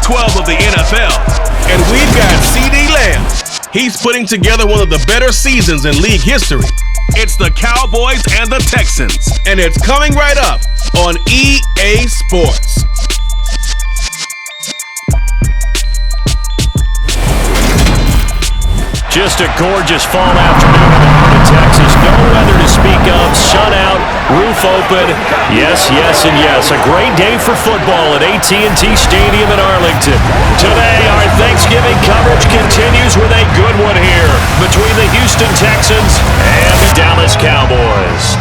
Ep12 of the NFL. And we've got CD Lamb. He's putting together one of the better seasons in league history. It's the Cowboys and the Texans, and it's coming right up on EA Sports. Just a gorgeous fall afternoon in the heart of Texas. No weather to speak of, sun out, roof open. Yes, yes, and yes. A great day for football at AT&T Stadium in Arlington. Today, our Thanksgiving coverage continues with a good one here between the Houston Texans and the Dallas Cowboys.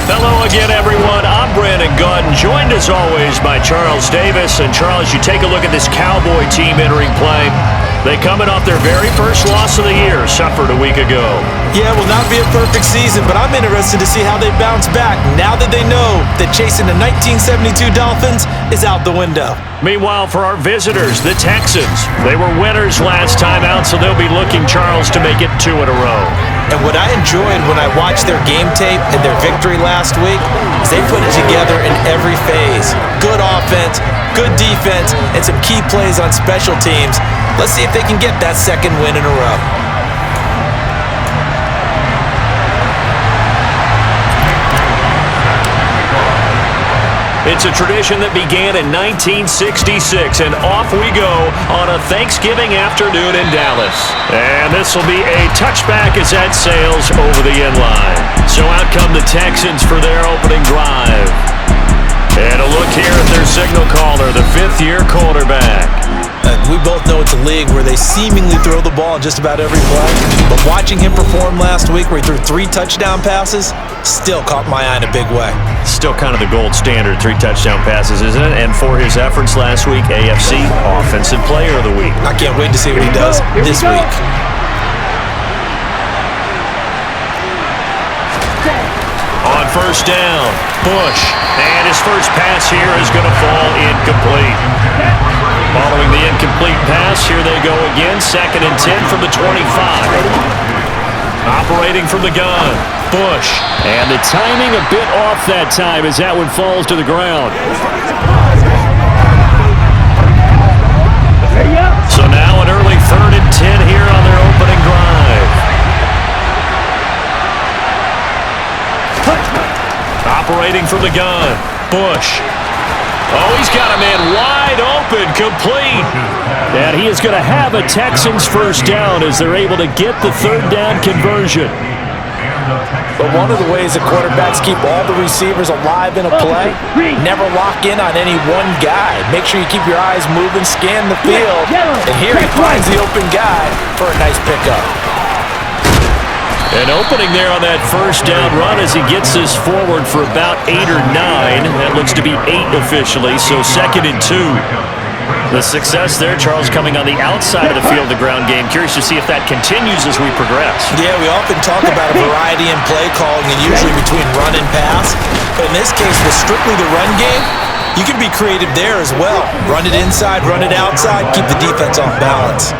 Hello again, everyone. I'm Brandon Gunn, joined as always by Charles Davis. And Charles, you take a look at this Cowboy team entering play. They coming off their very first loss of the year, suffered a week ago. Yeah, it will not be a perfect season, but I'm interested to see how they bounce back now that they know that chasing the 1972 Dolphins is out the window. Meanwhile, for our visitors, the Texans, they were winners last time out, so they'll be looking, Charles, to make it 2 in a row. And what I enjoyed when I watched their game tape and their victory last week is they put it together in every phase. Good offense, good defense, and some key plays on special teams. Let's see if they can get that second win in a row. It's a tradition that began in 1966, and off we go on a Thanksgiving afternoon in Dallas. And this will be a touchback as that sails over the end line. So out come the Texans for their opening drive. And a look here at their signal caller, the fifth-year quarterback. We both know it's a league where they seemingly throw the ball in just about every play. But watching him perform last week where he threw 3 touchdown passes still caught my eye in a big way. Still kind of the gold standard, 3 touchdown passes, isn't it? And for his efforts last week, AFC Offensive Player of the Week. I can't wait to see what he does this week. On first down, Bush. And his first pass here is going to fall incomplete. Following the incomplete pass, here they go again. 2nd and 10 from the 25. Operating from the gun, Bush. And the timing a bit off that time as that one falls to the ground. So now an early 3rd and 10 here on their opening drive. Operating from the gun, Bush. Oh, he's got a man wide open, complete. And he is going to have a Texans first down as they're able to get the 3rd down conversion. But one of the ways that quarterbacks keep all the receivers alive in a play, never lock in on any one guy. Make sure you keep your eyes moving, scan the field. And here he finds the open guy for a nice pickup. An opening there on that first down run as he gets this forward for about 8 or 9. That looks to be 8 officially, so 2nd and 2. The success there, Charles, coming on the outside of the field, the ground game. Curious to see if that continues as we progress. Yeah, we often talk about a variety in play calling and usually between run and pass. But in this case, with strictly the run game, you can be creative there as well. Run it inside, run it outside, keep the defense off balance.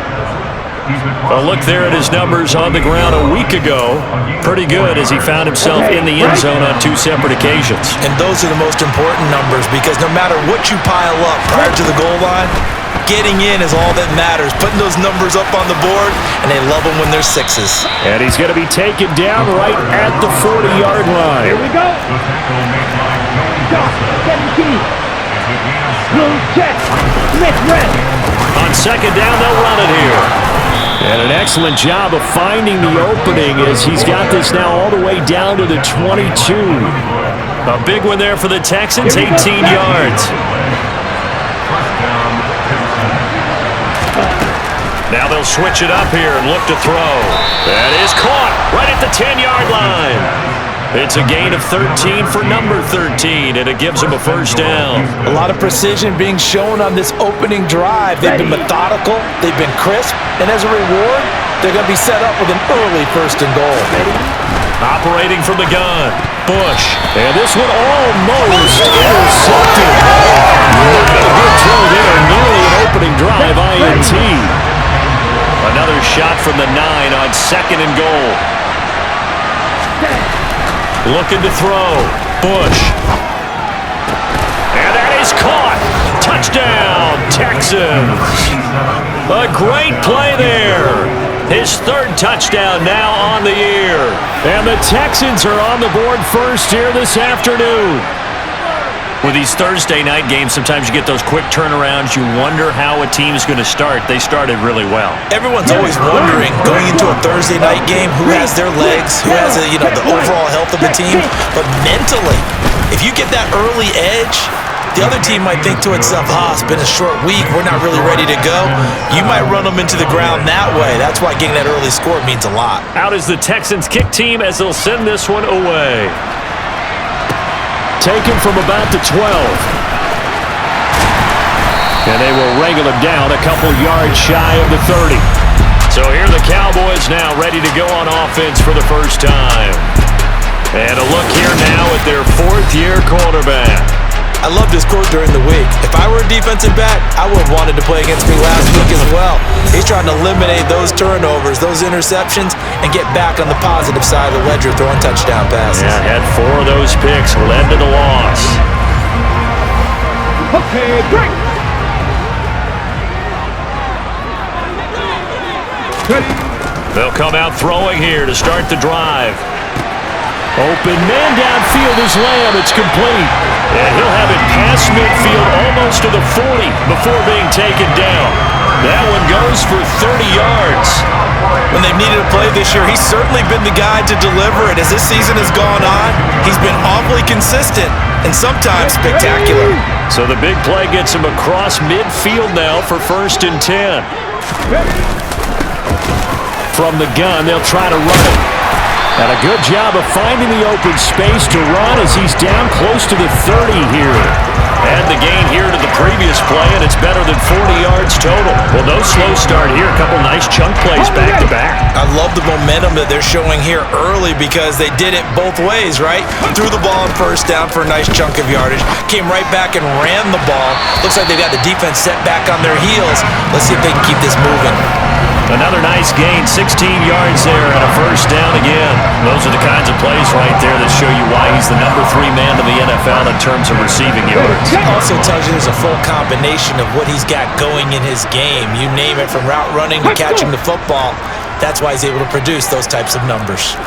A look there at his numbers on the ground a week ago. Pretty good as he found himself in the end zone on 2 separate occasions. And those are the most important numbers because no matter what you pile up prior to the goal line, getting in is all that matters. Putting those numbers up on the board, and they love them when they're 6s. And he's going to be taken down right at the 40-yard line. Here we go. Stop. 17. Blue check. Smith red. On 2nd down, they'll run it here. And an excellent job of finding the opening as he's got this now all the way down to the 22. A big one there for the Texans, 18 yards. Now they'll switch it up here and look to throw. That is caught right at the 10-yard line. It's a gain of 13 for number 13, and it gives them a first down. A lot of precision being shown on this opening drive. They've been methodical, they've been crisp, and as a reward, they're going to be set up with an early 1st and goal. Operating from the gun, Bush. And this one almost intercepted. A good throw there, nearly an opening drive, INT. Another shot from the 9 on 2nd and goal. Looking to throw. Bush. And that is He's caught. Touchdown, Texans. A great play there. His third touchdown now on the year. And the Texans are on the board first here this afternoon. With these Thursday night games, sometimes you get those quick turnarounds. You wonder how a team is going to start. They started really well. Everyone's always wondering, going into a Thursday night game, who has their legs, who has the overall health of the team. But mentally, if you get that early edge, the other team might think to itself, it's been a short week, we're not really ready to go. You might run them into the ground that way. That's why getting that early score means a lot. Out is the Texans kick team as they'll send this one away. Taken from about the 12. And they will wrangle him down a couple yards shy of the 30. So here the Cowboys now ready to go on offense for the first time. And a look here now at their fourth-year quarterback. I loved his quote during the week. If I were a defensive back, I would have wanted to play against me last week as well. He's trying to eliminate those turnovers, those interceptions, and get back on the positive side of the ledger throwing touchdown passes. Yeah, had 4 of those picks, led to the loss. Okay, break. They'll come out throwing here to start the drive. Open man downfield is Lamb. It's complete. And he'll have it past midfield almost to the 40 before being taken down. That one goes for 30 yards. When they've needed a play this year, he's certainly been the guy to deliver it. As this season has gone on, he's been awfully consistent and sometimes spectacular. So the big play gets him across midfield now for 1st and 10. From the gun, they'll try to run it. And a good job of finding the open space to run as he's down close to the 30 here. Add the gain here to the previous play, and it's better than 40 yards total. Well, no slow start here. A couple nice chunk plays back-to-back. I love the momentum that they're showing here early because they did it both ways, right? Threw the ball on 1st down for a nice chunk of yardage. Came right back and ran the ball. Looks like they got the defense set back on their heels. Let's see if they can keep this moving. Another nice gain, 16 yards there and a 1st down again. Those are the kinds of plays right there that show you why he's the number 3 man in the NFL in terms of receiving yards. It also tells you there's a full combination of what he's got going in his game. You name it, from route running to catching the football. That's why he's able to produce those types of numbers.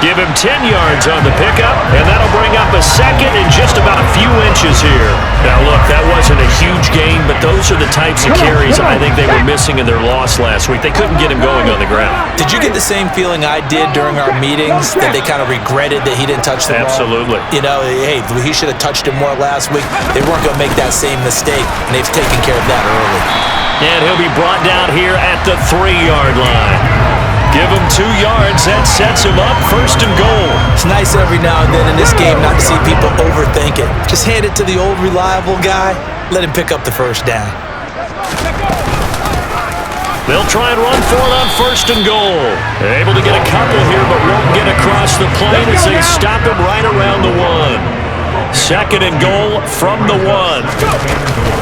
Give him 10 yards on the pickup, and that'll bring up a 2nd and just about a few inches here. Now, look, that wasn't a huge gain, but those are the types of carries I think they were missing in their loss last week. They couldn't get him going on the ground. Did you get the same feeling I did during our meetings, that they kind of regretted that he didn't touch the ball? Absolutely. You know, hey, he should have touched it more last week. They weren't going to make that same mistake, and they've taken care of that early. And he'll be brought down here at the 3-yard line. Give him 2 yards. That sets him up 1st and goal. It's nice every now and then in this game not to see people overthink it. Just hand it to the old reliable guy. Let him pick up the 1st down. They'll try and run for it on 1st and goal. They're able to get a couple here, but won't get across the plane as they stop him right around the 1. 2nd and goal from the 1.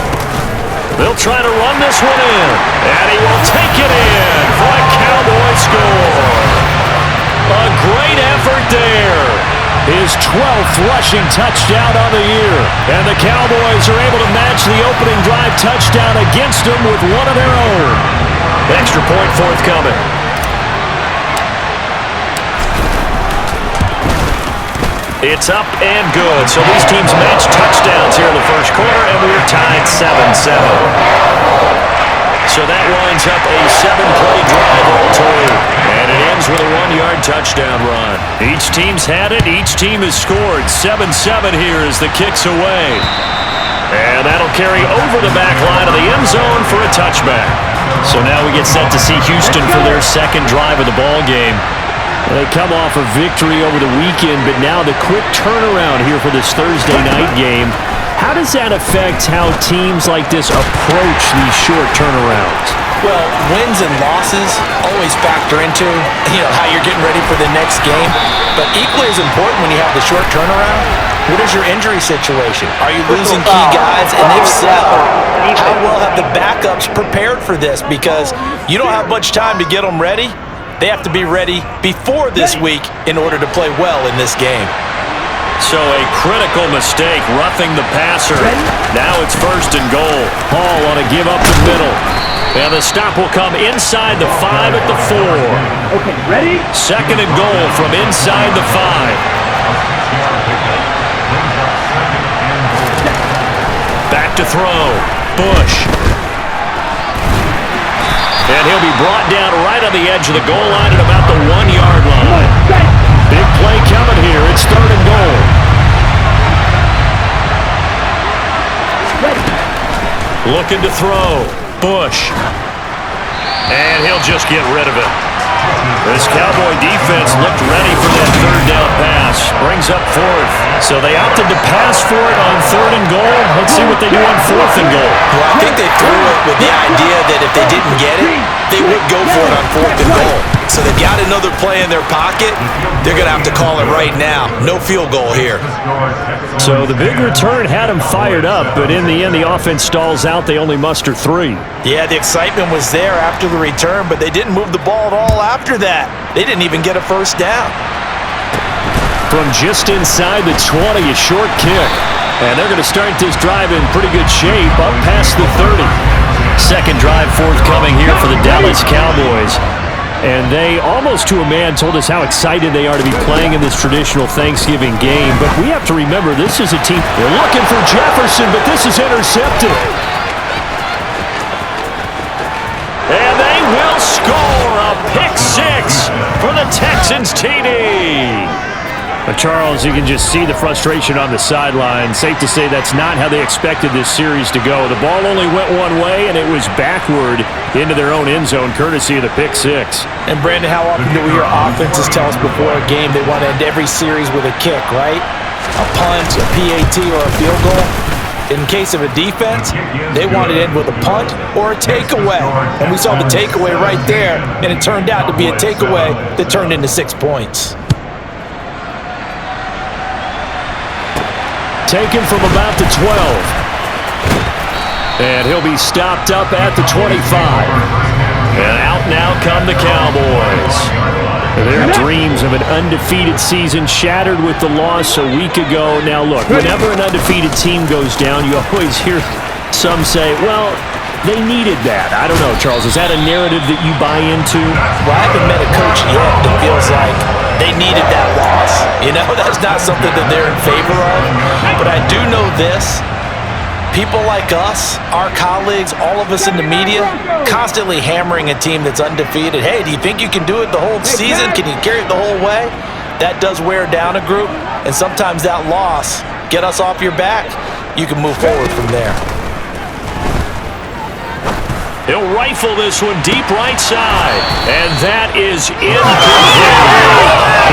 They'll try to run this one in, and he will take it in for a Cowboy score. A great effort there. His 12th rushing touchdown on the year. And the Cowboys are able to match the opening drive touchdown against him with one of their own. Extra point forthcoming. It's up and good. So these teams match touchdowns here in the 1st quarter, and we're tied 7-7. So that winds up a 7-play drive all told. And it ends with a 1-yard touchdown run. Each team's had it. Each team has scored. 7-7 here as the kick's away. And that'll carry over the back line of the end zone for a touchback. So now we get set to see Houston for their 2nd drive of the ball game. They come off a victory over the weekend, but now the quick turnaround here for this Thursday night game. How does that affect how teams like this approach these short turnarounds? Well, wins and losses always factor into, how you're getting ready for the next game. But equally as important when you have the short turnaround, what is your injury situation? Are you losing key guys? And if so, how well have the backups prepared for this? Because you don't have much time to get them ready. They have to be ready before this week in order to play well in this game. So a critical mistake, roughing the passer. Now it's 1st and goal. Hall on a give up the middle. And the stop will come inside the 5 at the 4. Okay, ready? 2nd and goal from inside the 5. Back to throw. Bush. And he'll be brought down right on the edge of the goal line at about the 1-yard line. Big play coming here. It's 3rd and goal. Looking to throw. Bush. And he'll just get rid of it. This Cowboy defense looked ready for that 3rd down pass. Brings up 4th. So they opted to pass for it on 3rd and goal. Let's see what they do on 4th and goal. Well, I think they threw it with the idea that if they didn't get it, they would go for it on 4th and goal. So they've got another play in their pocket. They're going to have to call it right now. No field goal here. So the big return had them fired up, but in the end, the offense stalls out. They only muster 3. Yeah, the excitement was there after the return, but they didn't move the ball at all after that. They didn't even get a 1st down. From just inside the 20, a short kick. And they're going to start this drive in pretty good shape, up past the 30. 2nd drive forthcoming here for the Dallas Cowboys. And they, almost to a man, told us how excited they are to be playing in this traditional Thanksgiving game. But we have to remember, this is a team, they're looking for Jefferson, but this is intercepted. And they will score a pick 6 for the Texans TD. But Charles, you can just see the frustration on the sideline. Safe to say that's not how they expected this series to go. The ball only went one way, and it was backward into their own end zone, courtesy of the pick 6. And Brandon, how often do we hear offenses tell us before a game they want to end every series with a kick, right? A punt, a PAT, or a field goal. In case of a defense, they wanted to end with a punt or a takeaway. And we saw the takeaway right there, and it turned out to be a takeaway that turned into 6 points. Taken from about the 12. And he'll be stopped up at the 25. And out now come the Cowboys. Their dreams of an undefeated season shattered with the loss a week ago. Now look, whenever an undefeated team goes down, you always hear some say, well, they needed that. I don't know, Charles. Is that a narrative that you buy into? Well, I haven't met a coach yet that feels like they needed that loss. You know, that's not something that they're in favor of. But I do know this. People like us, our colleagues, all of us in the media, constantly hammering a team that's undefeated. Hey, do you think you can do it the whole season? Can you carry it the whole way? That does wear down a group. And sometimes that loss, get us off your back, you can move forward from there. He'll rifle this one deep right side. And that is incomplete.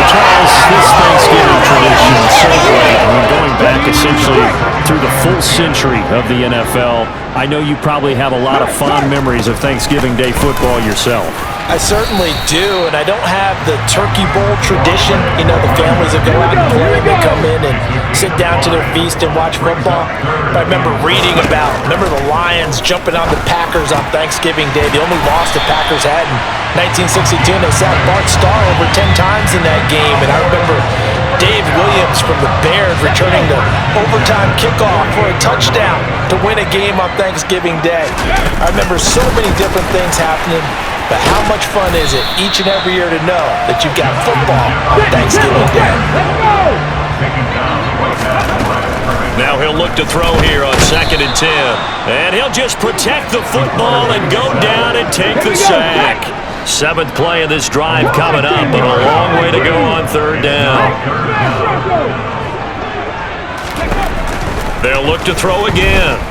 Charles, this Thanksgiving tradition is so great. I mean, going back essentially through the full century of the NFL, I know you probably have a lot of fond memories of Thanksgiving Day football yourself. I certainly do, and I don't have the turkey bowl tradition. You know, the families that go out and play, they come in and sit down to their feast and watch football. But I remember reading about, the Lions jumping on the Packers on Thanksgiving Day. The only loss the Packers had in 1962, and they sacked Bart Starr over 10 times in that game. And I remember Dave Williams from the Bears returning the overtime kickoff for a touchdown to win a game on Thanksgiving Day. I remember so many different things happening. But how much fun is it each and every year to know that you've got football on Thanksgiving Day? Now he'll look to throw here on 2nd and 10. And he'll just protect the football and go down and take the sack. 7th play of this drive coming up, but a long way to go on 3rd down. They'll look to throw again.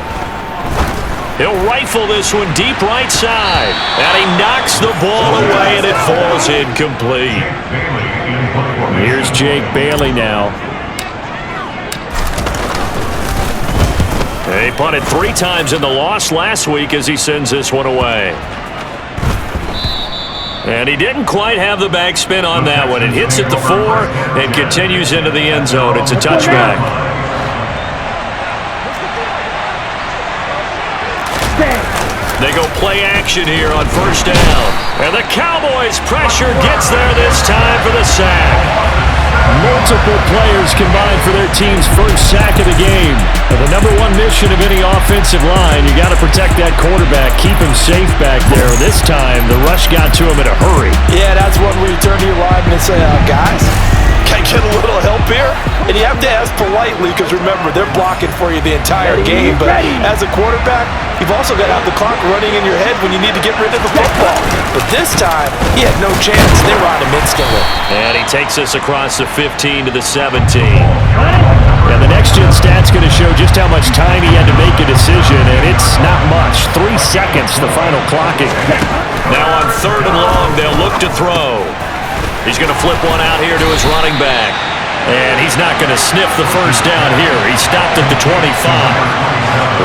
He'll rifle this one deep right side. And he knocks the ball away, and it falls incomplete. Here's Jake Bailey now. He punted 3 times in the loss last week as he sends this one away. And he didn't quite have the backspin on that one. It hits at the 4 and continues into the end zone. It's a touchback. They go Play action here on first down. And the Cowboys' pressure gets there this time for the sack. Multiple players combined for their team's first sack of the game. The number one mission of any offensive line, you got to protect that quarterback, keep him safe back there. This time, the rush got to him in a hurry. Yeah, that's one where you turn to your lineman and say, guys, can I get a little help here? And you have to ask politely because, remember, they're blocking for you the entire game. But as a quarterback, you've also got to have the clock running in your head when you need to get rid of the football. But this time, he had no chance. They were on him instantly. And he takes us across the 15 to the 17. And the next-gen stat's going to show just how much time he had to make a decision, and it's not much. 3 seconds, the final clocking. Now on 3rd and long, they'll look to throw. He's going to flip one out here to his running back. And he's not going to sniff the first down here. He stopped at the 25.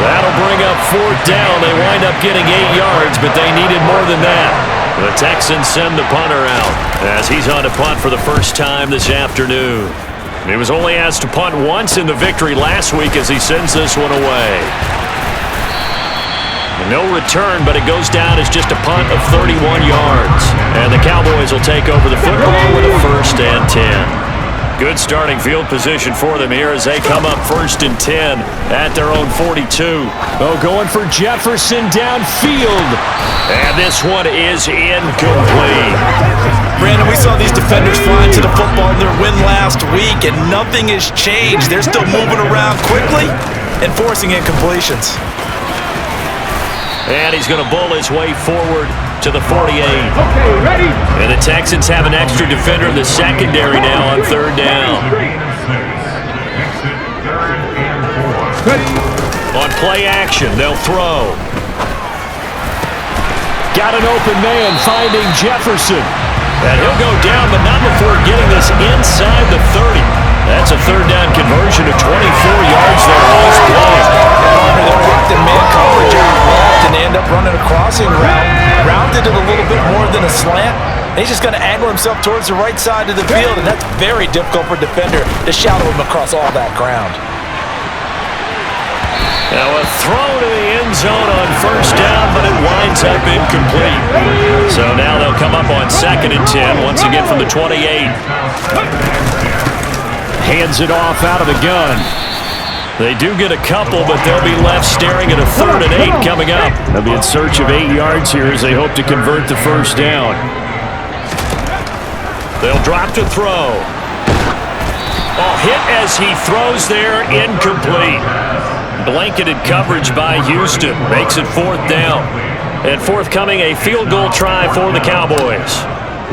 That'll bring up 4th down. They wind up getting 8 yards, but they needed more than that. The Texans send the punter out as he's on to punt for the first time this afternoon. He was only asked to punt once in the victory last week as he sends this one away. No return, but it goes down as just a punt of 31 yards. And the Cowboys will take over the football with a 1st and 10. Good starting field position for them here as they come up 1st and 10 at their own 42. Oh, going for Jefferson downfield. And this one is incomplete. Brandon, we saw these defenders flying to the football in their win last week, and nothing has changed. They're still moving around quickly and forcing incompletions. And he's going to bull his way forward to the 48. Okay, ready? And the Texans have an extra defender in the secondary now on 3rd down. Exit 3rd and 4. Ready? On play action, they'll throw. Got an open man finding Jefferson. And he'll go down, but not before getting this inside the 30. That's a 3rd down conversion of 24 yards there last play. They're locked in man coverage area left, and they end up running a crossing route. Rounded it a little bit more than a slant. He's just going to angle himself towards the right side of the field, and that's very difficult for a defender to shadow him across all that ground. Now a throw to the end zone on 1st down, but it winds up incomplete. So now they'll come up on 2nd and 10, once again from the 28. Hands it off out of the gun. They do get a couple, but they'll be left staring at a 3rd and 8 coming up. They'll be in search of 8 yards here as they hope to convert the 1st down. They'll drop to throw. Oh, hit as he throws there, incomplete. Blanketed coverage by Houston makes it 4th down. And forthcoming, a field goal try for the Cowboys.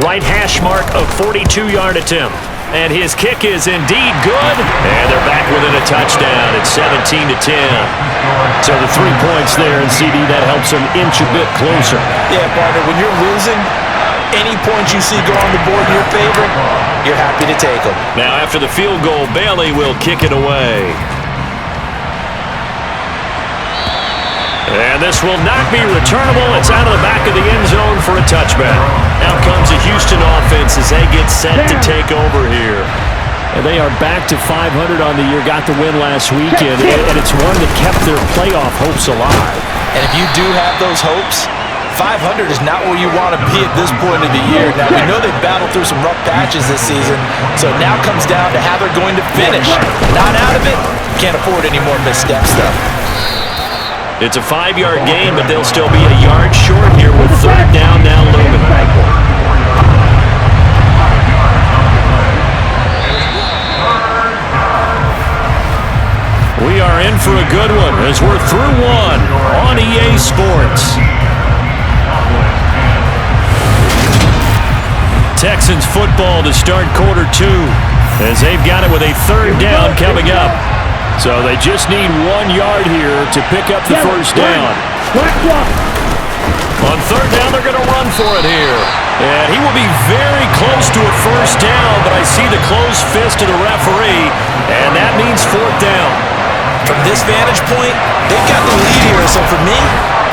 Right hash mark of 42-yard attempt. And his kick is indeed good. And they're back within a touchdown. It's 17 to 10. So the 3 points there, and CD, that helps them inch a bit closer. Yeah, partner, when you're losing, any points you see go on the board in your favor, you're happy to take them. Now after the field goal, Bailey will kick it away. And this will not be returnable. It's out of the back of the end zone for a touchback. Out comes the Houston offense as they get set to take over here. And they are back to 500 on the year, got the win last weekend, and it's one that kept their playoff hopes alive. And if you do have those hopes, 500 is not where you want to be at this point of the year. Now, we know they've battled through some rough patches this season, so it now comes down to how they're going to finish. Not out of it, can't afford any more missteps, though. It's a 5-yard gain, but they'll still be a yard short here with 3rd down now looming. We are in for a good one as we're through one on EA Sports. Texans football to start quarter 2 as they've got it with a 3rd down coming up. So they just need 1 yard here to pick up the 1st down. On 3rd down, they're going to run for it here. And he will be very close to a 1st down, but I see the closed fist of the referee, and that means 4th down. From this vantage point, they've got the lead here, so for me,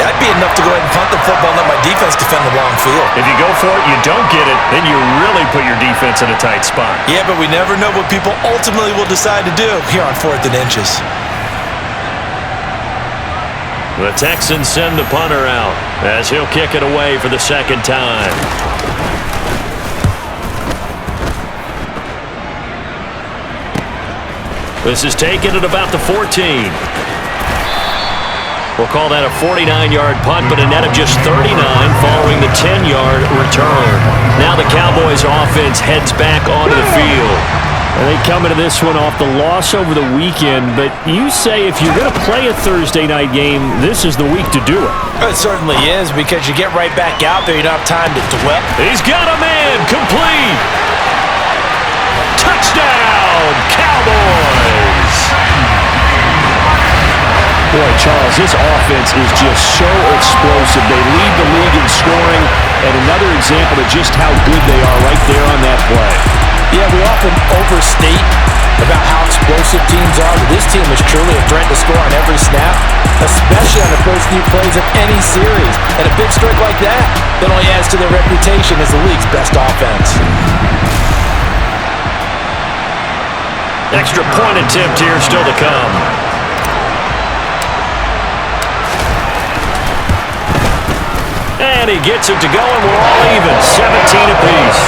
that'd be enough to go ahead and punt the football and let my defense defend the long field. If you go for it, you don't get it, then you really put your defense in a tight spot. Yeah, but we never know what people ultimately will decide to do here on 4th and inches. The Texans send the punter out as he'll kick it away for the second time. This is taken at about the 14. We'll call that a 49-yard punt, but a net of just 39 following the 10-yard return. Now the Cowboys offense heads back onto the field. And they come into this one off the loss over the weekend, but you say if you're going to play a Thursday night game, this is the week to do it. It certainly is, because you get right back out there. You don't have time to dwell. He's got a man, complete. Touchdown, Cowboys. Boy, Charles, this offense is just so explosive. They lead the league in scoring, and another example of just how good they are right there on that play. Yeah, we often overstate about how explosive teams are, but this team is truly a threat to score on every snap, especially on the first few plays of any series. And a big streak like that only adds to their reputation as the league's best offense. Extra point attempt here still to come. And he gets it to go, and we're all even, 17 apiece.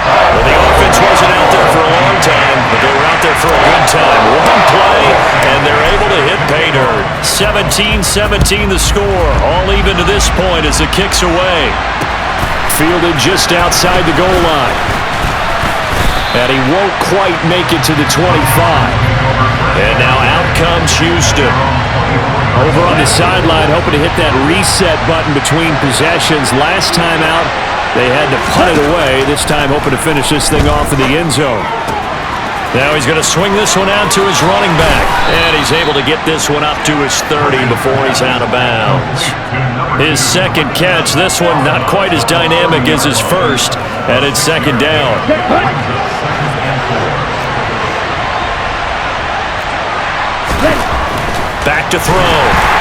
Well, the offense wasn't out there for a long time, but they were out there for a good time. One play, and they're able to hit pay dirt. 17-17 the score, all even to this point as it kicks away. Fielded just outside the goal line. And he won't quite make it to the 25. And now out comes Houston. Over on the sideline, hoping to hit that reset button between possessions. Last time out, they had to punt it away. This time, hoping to finish this thing off in the end zone. Now he's going to swing this one out to his running back. And he's able to get this one up to his 30 before he's out of bounds. His second catch, this one not quite as dynamic as his first, and it's second down. Back to throw.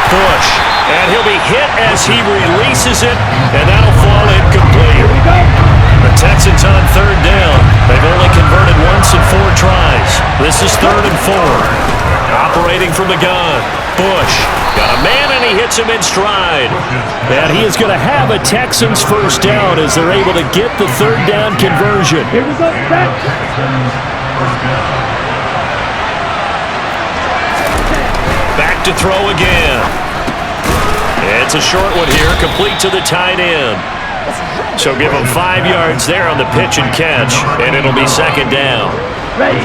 Bush. And he'll be hit as he releases it, and that'll fall incomplete. The Texans on third down. They've only converted once in 4 tries. This is 3rd and 4. Operating from the gun. Bush. Got a man, and he hits him in stride. And he is going to have a Texans first down as they're able to get the 3rd down conversion. Here we go, set. Back to throw again. It's a short one here, complete to the tight end. So give him 5 yards there on the pitch and catch, and it'll be second down. Ready.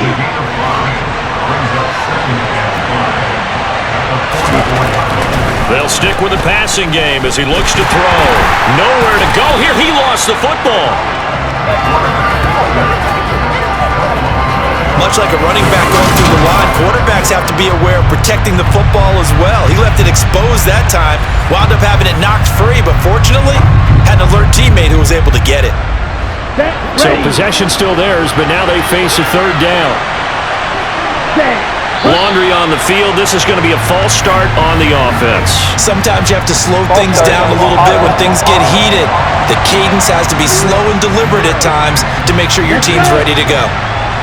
They'll stick with the passing game as he looks to throw. Nowhere to go here. He lost the football. Much like a running back going through the line, quarterbacks have to be aware of protecting the football as well. He left it exposed that time, wound up having it knocked free, but fortunately, had an alert teammate who was able to get it. So possession still theirs, but now they face a 3rd down. Laundry on the field. This is going to be a false start on the offense. Sometimes you have to slow things down a little bit when things get heated. The cadence has to be slow and deliberate at times to make sure your team's ready to go.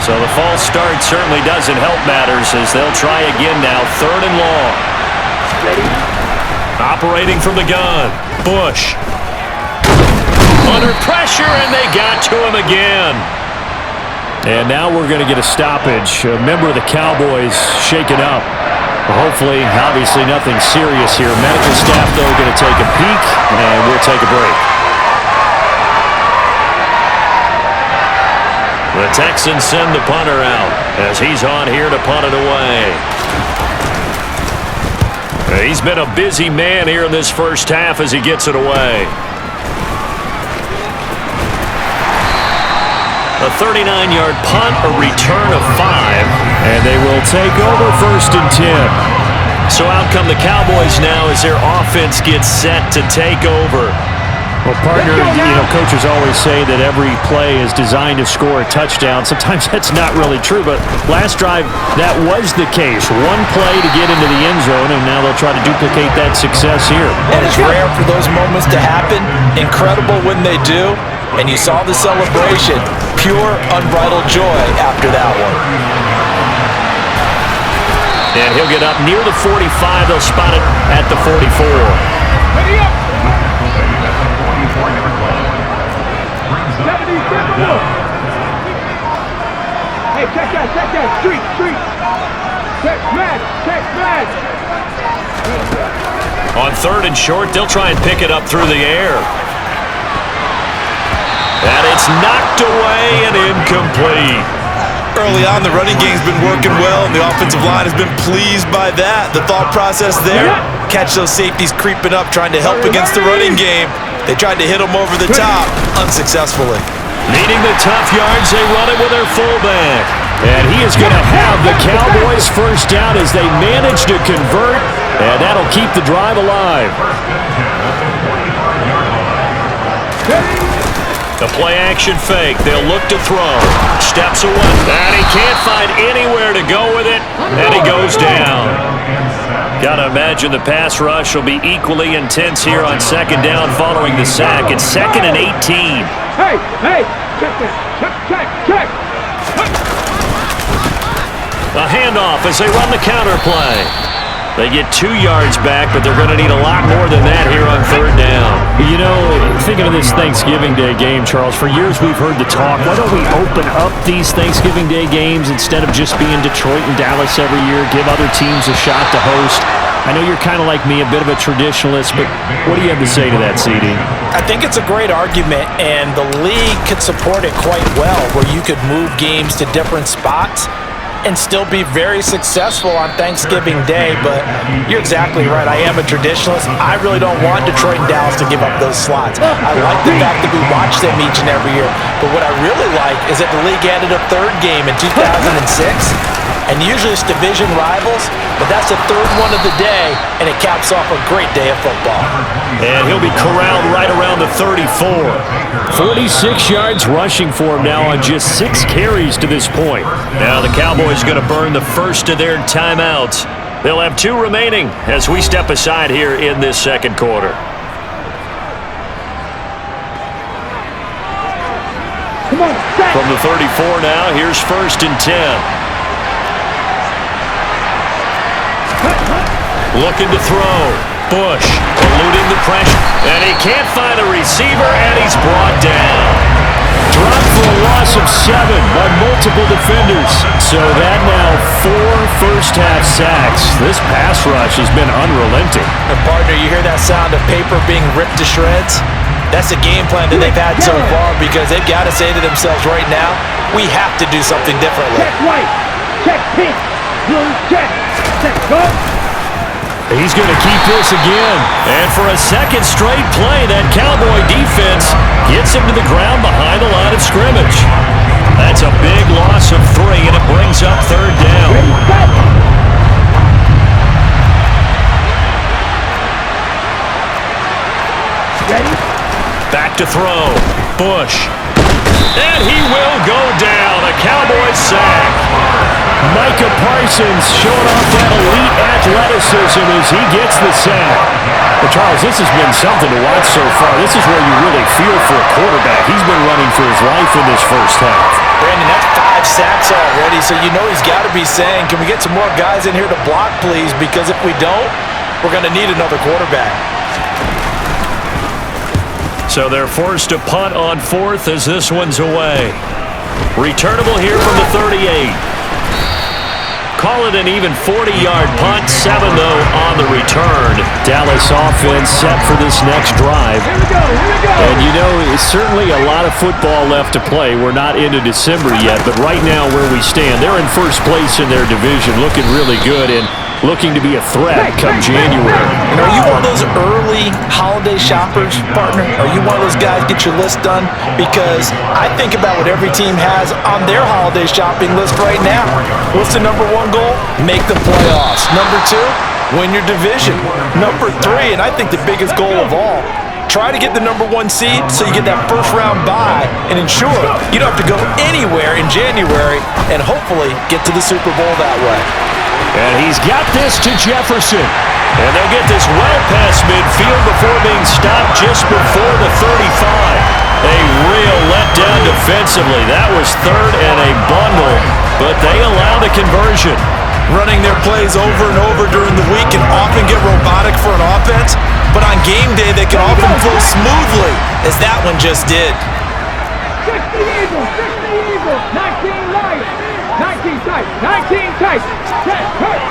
So the false start certainly doesn't help matters as they'll try again now. 3rd and long. Operating from the gun. Bush. Under pressure, and they got to him again. And now we're going to get a stoppage. A member of the Cowboys shaken up. Hopefully, obviously nothing serious here. Medical staff, though, going to take a peek, and we'll take a break. The Texans send the punter out as he's on here to punt it away. He's been a busy man here in this first half as he gets it away. A 39-yard punt, a return of 5. And they will take over 1st and 10. So out come the Cowboys now as their offense gets set to take over. Well, partner, coaches always say that every play is designed to score a touchdown. Sometimes that's not really true, but last drive, that was the case. One play to get into the end zone, and now they'll try to duplicate that success here. And it's rare for those moments to happen. Incredible when they do. And you saw the celebration. Pure, unbridled joy after that one. And he'll get up near the 45. They'll spot it at the 44. Ready up. 77. Hey, check that. Street. Check match. On 3rd and short, they'll try and pick it up through the air. And it's knocked away and incomplete. Early on, the running game's been working well, and the offensive line has been pleased by that. The thought process there, catch those safeties creeping up, trying to help against the running game. They tried to hit them over the top, unsuccessfully. Needing the tough yards, they run it with their fullback. And he is going to have the Cowboys first down as they manage to convert, and that'll keep the drive alive. The play-action fake. They'll look to throw. Steps away. And he can't find anywhere to go with it, and he goes down. Got to imagine the pass rush will be equally intense here on 2nd down following the sack. It's 2nd and 18. Hey, check. A handoff as they run the counter play. They get 2 yards back, but they're going to need a lot more than that here on 3rd down. You know, thinking of this Thanksgiving Day game, Charles, for years we've heard the talk, why don't we open up these Thanksgiving Day games instead of just being Detroit and Dallas every year, give other teams a shot to host? I know you're kind of like me, a bit of a traditionalist, but what do you have to say to that, CD? I think it's a great argument, and the league could support it quite well, where you could move games to different spots and still be very successful on Thanksgiving Day. But you're exactly right. I am a traditionalist. I really don't want Detroit and Dallas to give up those slots. I like the fact that we watch them each and every year. But what I really like is that the league added a 3rd game in 2006. And usually it's division rivals, but that's the 3rd one of the day, and it caps off a great day of football. And he'll be corralled right around the 34. 46 yards rushing for him now on just 6 carries to this point. Now the Cowboys going to burn the first of their timeouts. They'll have 2 remaining as we step aside here in this 2nd quarter. From the 34 now, here's 1st and 10. Looking to throw. Bush eluding the pressure. And he can't find a receiver, and he's brought down. Dropped for a loss of 7 by multiple defenders. So that now 4 first-half sacks. This pass rush has been unrelenting. And partner, you hear that sound of paper being ripped to shreds? That's the game plan that they've had so far, because they've got to say to themselves right now, we have to do something differently. Check white. Check pink. Blue, check. Go. He's going to keep this again. And for a 2nd straight play, that Cowboy defense gets him to the ground behind the line of scrimmage. That's a big loss of 3, and it brings up 3rd down. Ready? Back to throw. Bush. And he will go down. A Cowboy sack. Micah Parsons showing off that elite athleticism as he gets the sack. But Charles, this has been something to watch so far. This is where you really feel for a quarterback. He's been running for his life in this first half. Brandon, that's 5 sacks already, so you know he's got to be saying, can we get some more guys in here to block, please? Because if we don't, we're going to need another quarterback. So they're forced to punt on 4th as this one's away. Returnable here from the 38. Call it an even 40-yard punt. 7, though, on the return. Dallas offense set for this next drive. Here we go. And you know, it's certainly a lot of football left to play. We're not into December yet, but right now where we stand, they're in first place in their division, looking really good and looking to be a threat come January. And are you one of those early holiday shoppers, partner? Are you one of those guys get your list done? Because I think about what every team has on their holiday shopping list right now. What's the number 1 goal? Make the playoffs. Number 2, win your division. Number 3, and I think the biggest goal of all, try to get the number 1 seed so you get that first-round bye and ensure you don't have to go anywhere in January and hopefully get to the Super Bowl that way. And he's got this to Jefferson. And they'll get this well past midfield before being stopped just before the 35. A real letdown defensively. That was 3rd and a bundle, but they allow the conversion. running their plays over and over during the week can often get robotic for an offense, but on game day they can often flow smoothly, as that one just did. 60 Eagles, 60 Eagles, 19 Lions, 19 tight, 19 tight, 10, hurt.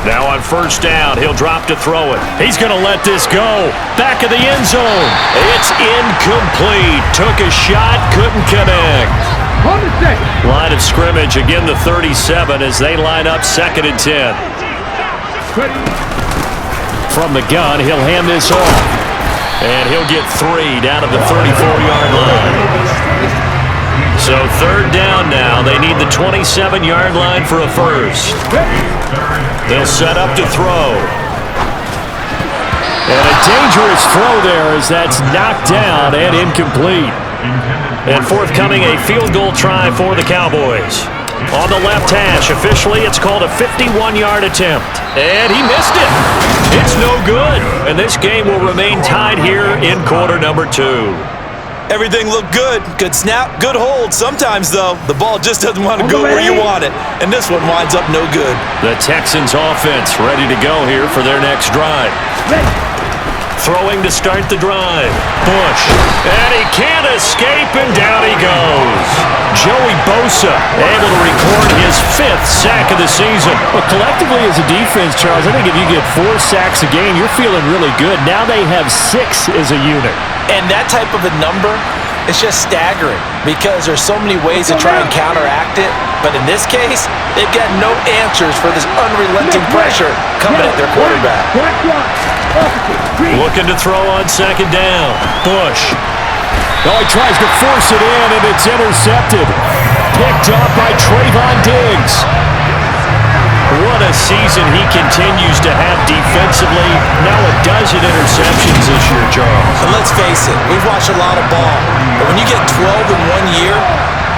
Now on first down, he'll drop to throw it. He's going to let this go. Back of the end zone. It's incomplete. Took a shot, couldn't connect. On the set. Line of scrimmage, again the 37 as they line up 2nd and 10. From the gun, he'll hand this off. And he'll get 3 down at the 34-yard line. So 3rd down now. They need the 27-yard line for a first. They'll set up to throw. And a dangerous throw there as that's knocked down and incomplete. And forthcoming, a field goal try for the Cowboys. On the left hash, officially it's called a 51-yard attempt. And he missed it. It's no good. And this game will remain tied here in quarter number 2. Everything looked good. Good snap, good hold. Sometimes, though, the ball just doesn't want to go where you want it. And this one winds up no good. The Texans offense ready to go here for their next drive. Throwing to start the drive. Bush. And he can't escape, and down he goes. Joey Bosa able to record his 5th sack of the season. Well, collectively as a defense, Charles, I think if you get 4 sacks a game, you're feeling really good. Now they have 6 as a unit. And that type of a number is just staggering because there's so many ways to try and counteract it. But in this case, they've got no answers for this unrelenting pressure coming at their quarterback. Looking to throw on 2nd down. Bush. Oh, he tries to force it in, and it's intercepted. Picked up by Trayvon Diggs. What a season he continues to have defensively. Now a dozen interceptions this year, Charles. And let's face it, we've watched a lot of ball. But when you get 12 in 1 year,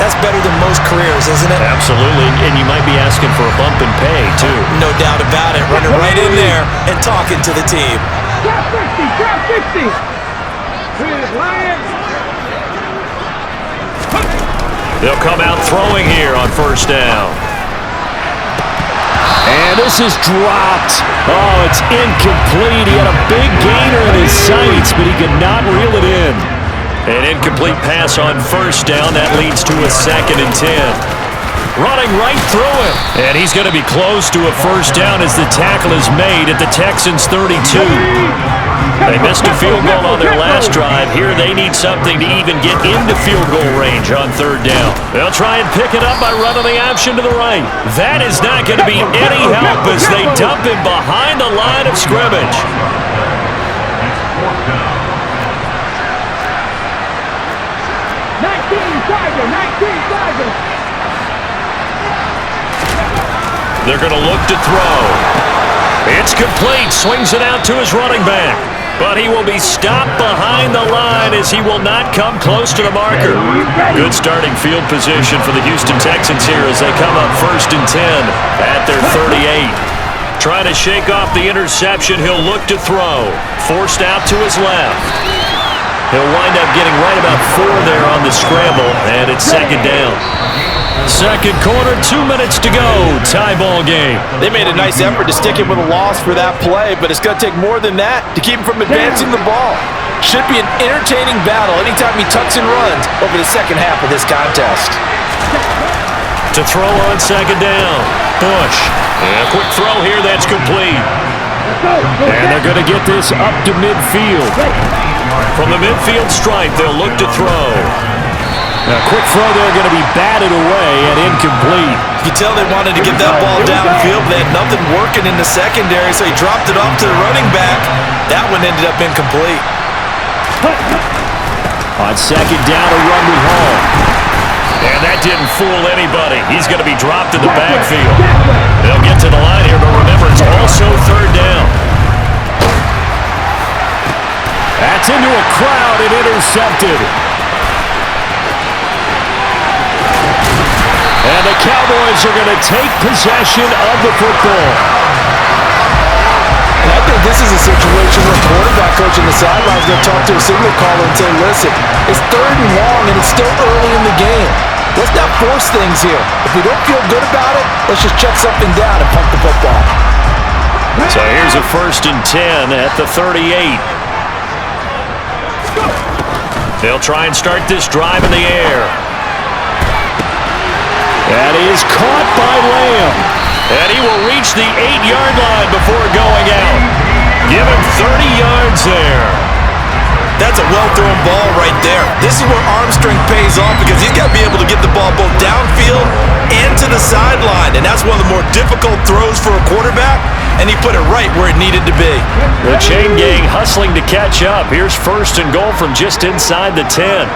that's better than most careers, isn't it? Absolutely, and you might be asking for a bump in pay, too. No doubt about it. Running right in there and talking to the team. Drop 60, drop 60. Here's Lions. They'll come out throwing here on first down. And this is dropped. Oh, it's incomplete. He had a big gainer in his sights, but he could not reel it in. An incomplete pass on first down. That leads to a 2nd and 10. Running right through him. And he's going to be close to a first down as the tackle is made at the Texans' 32. They missed a field goal on their last drive. Here they need something to even get into field goal range on 3rd down. They'll try and pick it up by running the option to the right. That is not going to be any help as they dump him behind the line of scrimmage. 19 Tiger. They're going to look to throw. It's complete. Swings it out to his running back. But he will be stopped behind the line as he will not come close to the marker. Good starting field position for the Houston Texans here as they come up 1st and 10 at their 38. Trying to shake off the interception. He'll look to throw. Forced out to his left. He'll wind up getting right about 4 there on the scramble, and it's 2nd down. 2nd quarter, 2 minutes to go. Tie ball game. They made a nice effort to stick him with a loss for that play, but it's going to take more than that to keep him from advancing the ball. Should be an entertaining battle anytime he tucks and runs over the second half of this contest. To throw on 2nd down. Bush. And a quick throw here that's complete. And they're going to get this up to midfield. From the midfield stripe, they'll look to throw. A quick throw there going to be batted away and incomplete. You can tell they wanted to get that ball downfield, but they had nothing working in the secondary, so he dropped it off to the running back. That one ended up incomplete. On 2nd down, a run with Hall. And that didn't fool anybody. He's going to be dropped in the backfield. They'll get to the line here, but remember, it's also 3rd down. That's into a crowd and intercepted. And the Cowboys are going to take possession of the football. And I think this is a situation where a quarterback coach on the sideline is going to talk to a signal caller and say, listen, it's 3rd and long and it's still early in the game. Let's not force things here. If we don't feel good about it, let's just check something down and punt the football. So here's a 1st and 10 at the 38. They'll try and start this drive in the air. That is caught by Lamb. And he will reach the 8-yard line before going out. Give him 30 yards there. That's a well-thrown ball right there. This is where arm strength pays off because he's got to be able to get the ball both downfield and to the sideline. And that's one of the more difficult throws for a quarterback, and he put it right where it needed to be. The chain gang hustling to catch up. Here's 1st and goal from just inside the 10.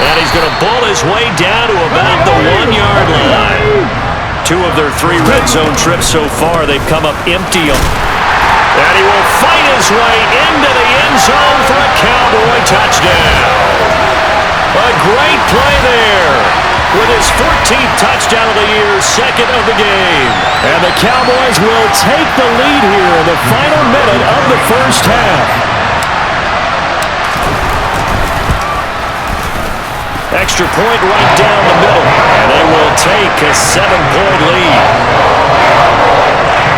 And he's going to bull his way down to about the 1-yard line. 2 of their 3 red zone trips so far, they've come up empty. And he will fight his way into the end zone for a Cowboy touchdown. A great play there with his 14th touchdown of the year, 2nd of the game. And the Cowboys will take the lead here in the final minute of the first half. Extra point right down the middle, and they will take a 7-point lead.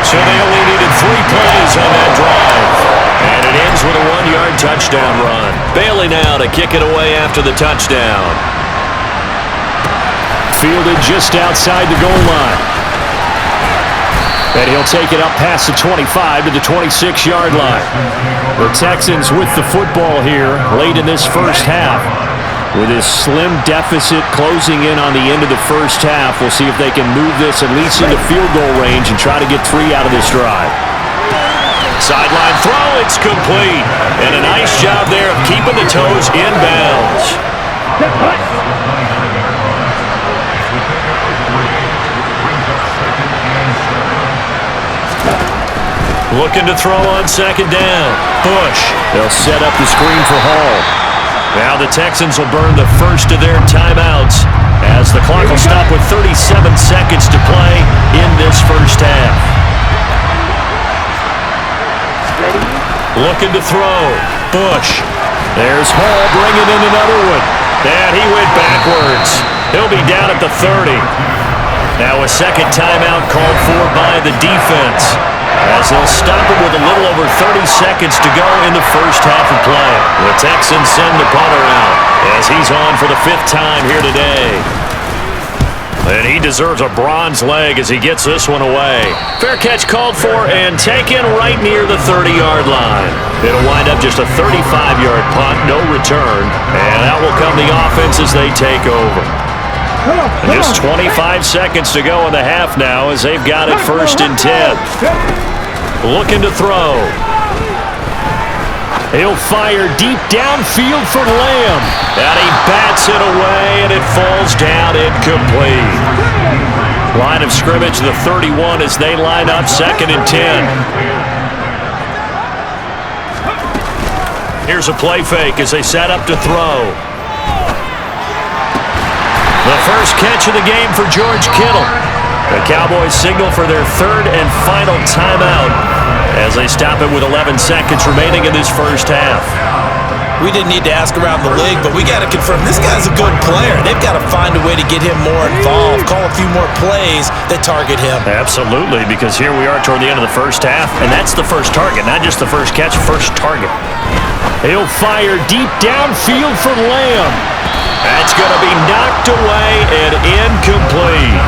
So they only needed 3 plays on that drive. And it ends with a 1-yard touchdown run. Bailey now to kick it away after the touchdown. Fielded just outside the goal line. And he'll take it up past the 25 to the 26-yard line. The Texans with the football here late in this first half. With this slim deficit closing in on the end of the first half, we'll see if they can move this at least into field goal range and try to get 3 out of this drive. Sideline throw, it's complete. And a nice job there of keeping the toes in bounds. Looking to throw on 2nd down. Bush. They'll set up the screen for Hall. Now the Texans will burn the first of their timeouts as the clock will stop with 37 seconds to play in this first half. Looking to throw. Bush. There's Hall bringing in another one. And he went backwards. He'll be down at the 30. Now a 2nd timeout called for by the defense, as they'll stop it with a little over 30 seconds to go in the first half of play. The Texans send the punter out as he's on for the 5th time here today. And he deserves a bronze leg as he gets this one away. Fair catch called for and taken right near the 30-yard line. It'll wind up just a 35-yard punt, no return. And out will come the offense as they take over. And just 25 seconds to go in the half now as they've got it 1st and 10. Looking to throw. He'll fire deep downfield for Lamb. And he bats it away, and it falls down incomplete. Line of scrimmage, the 31 as they line up 2nd and 10. Here's a play fake as they set up to throw. The first catch of the game for George Kittle. The Cowboys signal for their 3rd and final timeout as they stop it with 11 seconds remaining in this first half. We didn't need to ask around the league, but we got to confirm this guy's a good player. They've got to find a way to get him more involved, call a few more plays that target him. Absolutely, because here we are toward the end of the first half, and that's the first target, not just the first catch, first target. He'll fire deep downfield for Lamb. That's going to be knocked away and incomplete.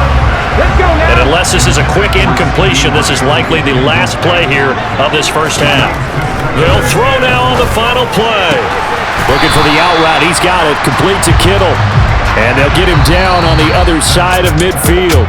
And unless this is a quick incompletion, this is likely the last play here of this first half. They'll throw now on the final play. Looking for the out route. He's got it. Complete to Kittle. And they'll get him down on the other side of midfield.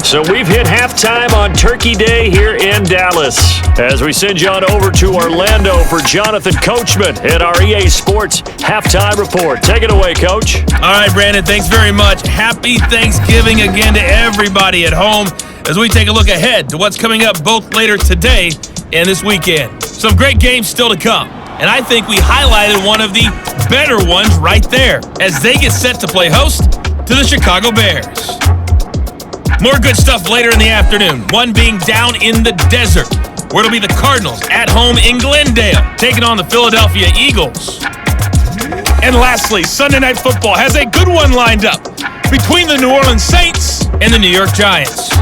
So we've hit halftime on Turkey Day here in Dallas as we send you on over to Orlando for Jonathan Coachman at our EA Sports Halftime Report. Take it away, Coach. All right, Brandon, thanks very much. Happy Thanksgiving again to everybody at home as we take a look ahead to what's coming up both later today and this weekend. Some great games still to come, and I think we highlighted one of the better ones right there as they get set to play host to the Chicago Bears. More good stuff later in the afternoon, one being down in the desert, where it'll be the Cardinals at home in Glendale, taking on the Philadelphia Eagles. And lastly, Sunday Night Football has a good one lined up between the New Orleans Saints and the New York Giants.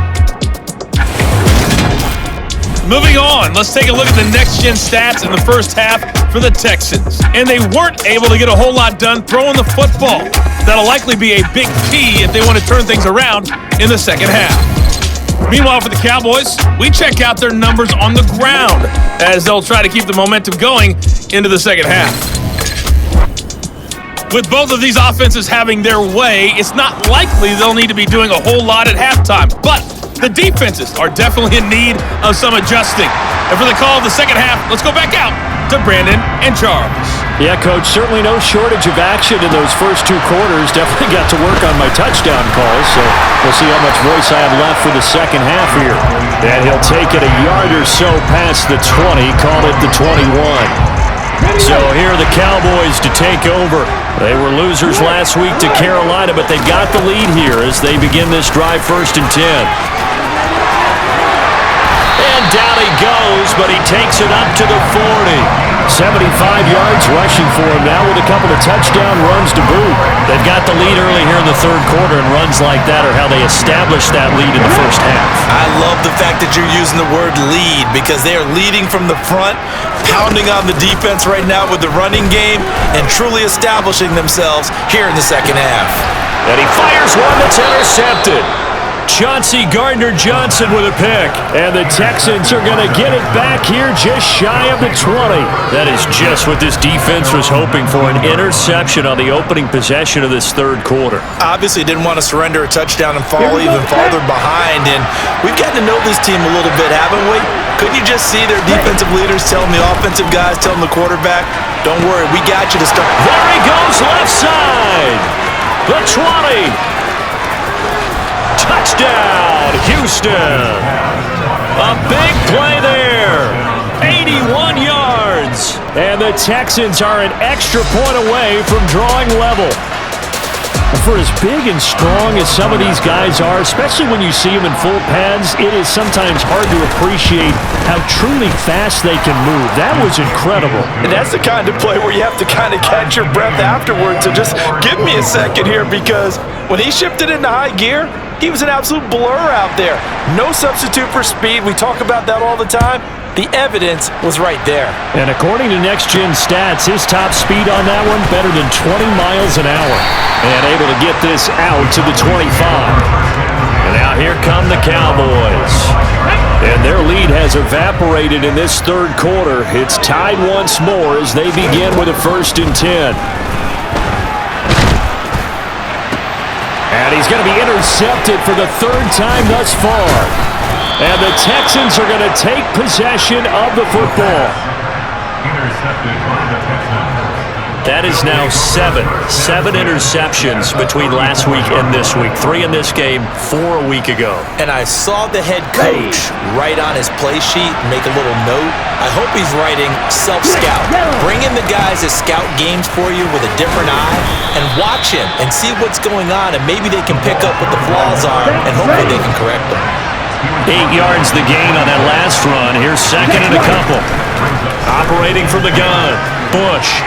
Moving on, let's take a look at the next-gen stats in the first half for the Texans. And they weren't able to get a whole lot done throwing the football. That'll likely be a big key if they want to turn things around in the second half. Meanwhile, for the Cowboys, we check out their numbers on the ground as they'll try to keep the momentum going into the second half. With both of these offenses having their way, it's not likely they'll need to be doing a whole lot at halftime. But the defenses are definitely in need of some adjusting. And for the call of the second half, let's go back out to Brandon and Charles. Yeah, Coach, certainly no shortage of action in those first two quarters. Definitely got to work on my touchdown calls, so we'll see how much voice I have left for the second half here. And he'll take it a yard or so past the 20, call it the 21. So here are the Cowboys to take over. They were losers last week to Carolina, but they got the lead here as they begin this drive 1st and 10. And down he goes, but he takes it up to the 40. 75 yards rushing for him now with a couple of touchdown runs to boot. They've got the lead early here in the third quarter, and runs like that are how they establish that lead in the first half. I love the fact that you're using the word lead because they are leading from the front, pounding on the defense right now with the running game, and truly establishing themselves here in the second half. And he fires one that's intercepted. Chauncey Gardner-Johnson with a pick. And the Texans are going to get it back here just shy of the 20. That is just what this defense was hoping for, an interception on the opening possession of this third quarter. Obviously didn't want to surrender a touchdown and fall even farther behind, and we've gotten to know this team a little bit, haven't we? Couldn't you just see their defensive leaders telling the offensive guys, telling the quarterback, don't worry, we got you to start. There he goes left side. The 20. Touchdown, Houston. A big play there. 81 yards. And the Texans are an extra point away from drawing level. For as big and strong as some of these guys are, especially when you see them in full pads, it is sometimes hard to appreciate how truly fast they can move. That was incredible. And that's the kind of play where you have to kind of catch your breath afterwards. So just give me a second here, because when he shifted into high gear, he was an absolute blur out there. No substitute for speed. We talk about that all the time. The evidence was right there. And according to next-gen stats, his top speed on that one, better than 20 miles an hour. And able to get this out to the 25. And now here come the Cowboys. And their lead has evaporated in this third quarter. It's tied once more as they begin with a 1st and 10. And he's going to be intercepted for the third time thus far. And the Texans are going to take possession of the football. That is now seven interceptions between last week and this week. 3 in this game, 4 a week ago. And I saw the head coach write on his play sheet, make a little note. I hope he's writing self-scout. Bring in the guys that scout games for you with a different eye and watch him and see what's going on, and maybe they can pick up what the flaws are, and hopefully they can correct them. 8 yards the gain on that last run. Here's second and a couple. Operating from the gun, Bush.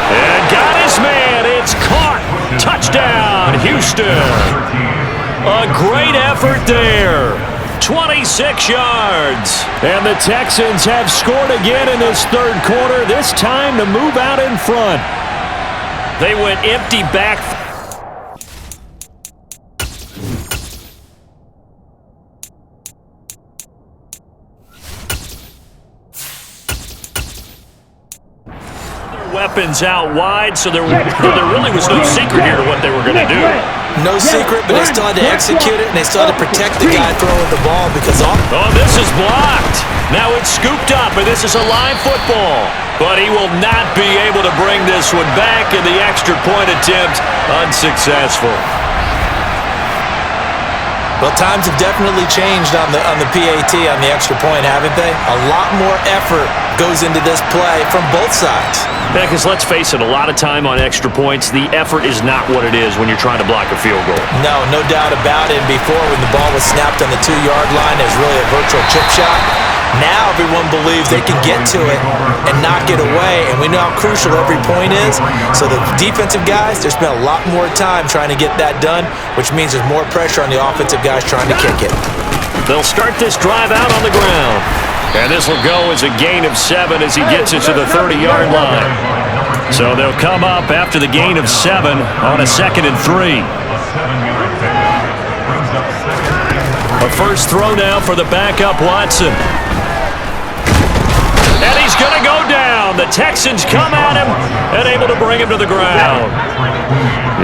And got his man. It's caught. Touchdown, Houston. A great effort there. 26 yards. And the Texans have scored again in this third quarter, this time to move out in front. They went empty back. Weapons out wide, so there really was no secret here to what they were going to do. No secret, but they still had to execute it, and they still had to protect the guy throwing the ball because Oh, this is blocked. Now it's scooped up, and this is a live football. But he will not be able to bring this one back, and the extra point attempt unsuccessful. Well, times have definitely changed on the PAT, on the extra point, haven't they? A lot more effort goes into this play from both sides. Yeah, because let's face it, a lot of time on extra points, the effort is not what it is when you're trying to block a field goal. No doubt about it. And before, when the ball was snapped on the 2-yard line, there's really a virtual chip shot. Now everyone believes they can get to it and knock it away, and we know how crucial every point is. So the defensive guys, they spent a lot more time trying to get that done, which means there's more pressure on the offensive guys trying to kick it. They'll start this drive out on the ground. And this will go as a gain of 7 as he gets it to the 30-yard line. So they'll come up after the gain of 7 on a 2nd and 3. A first throw now for the backup Watson. And he's going to go down. The Texans come at him and able to bring him to the ground.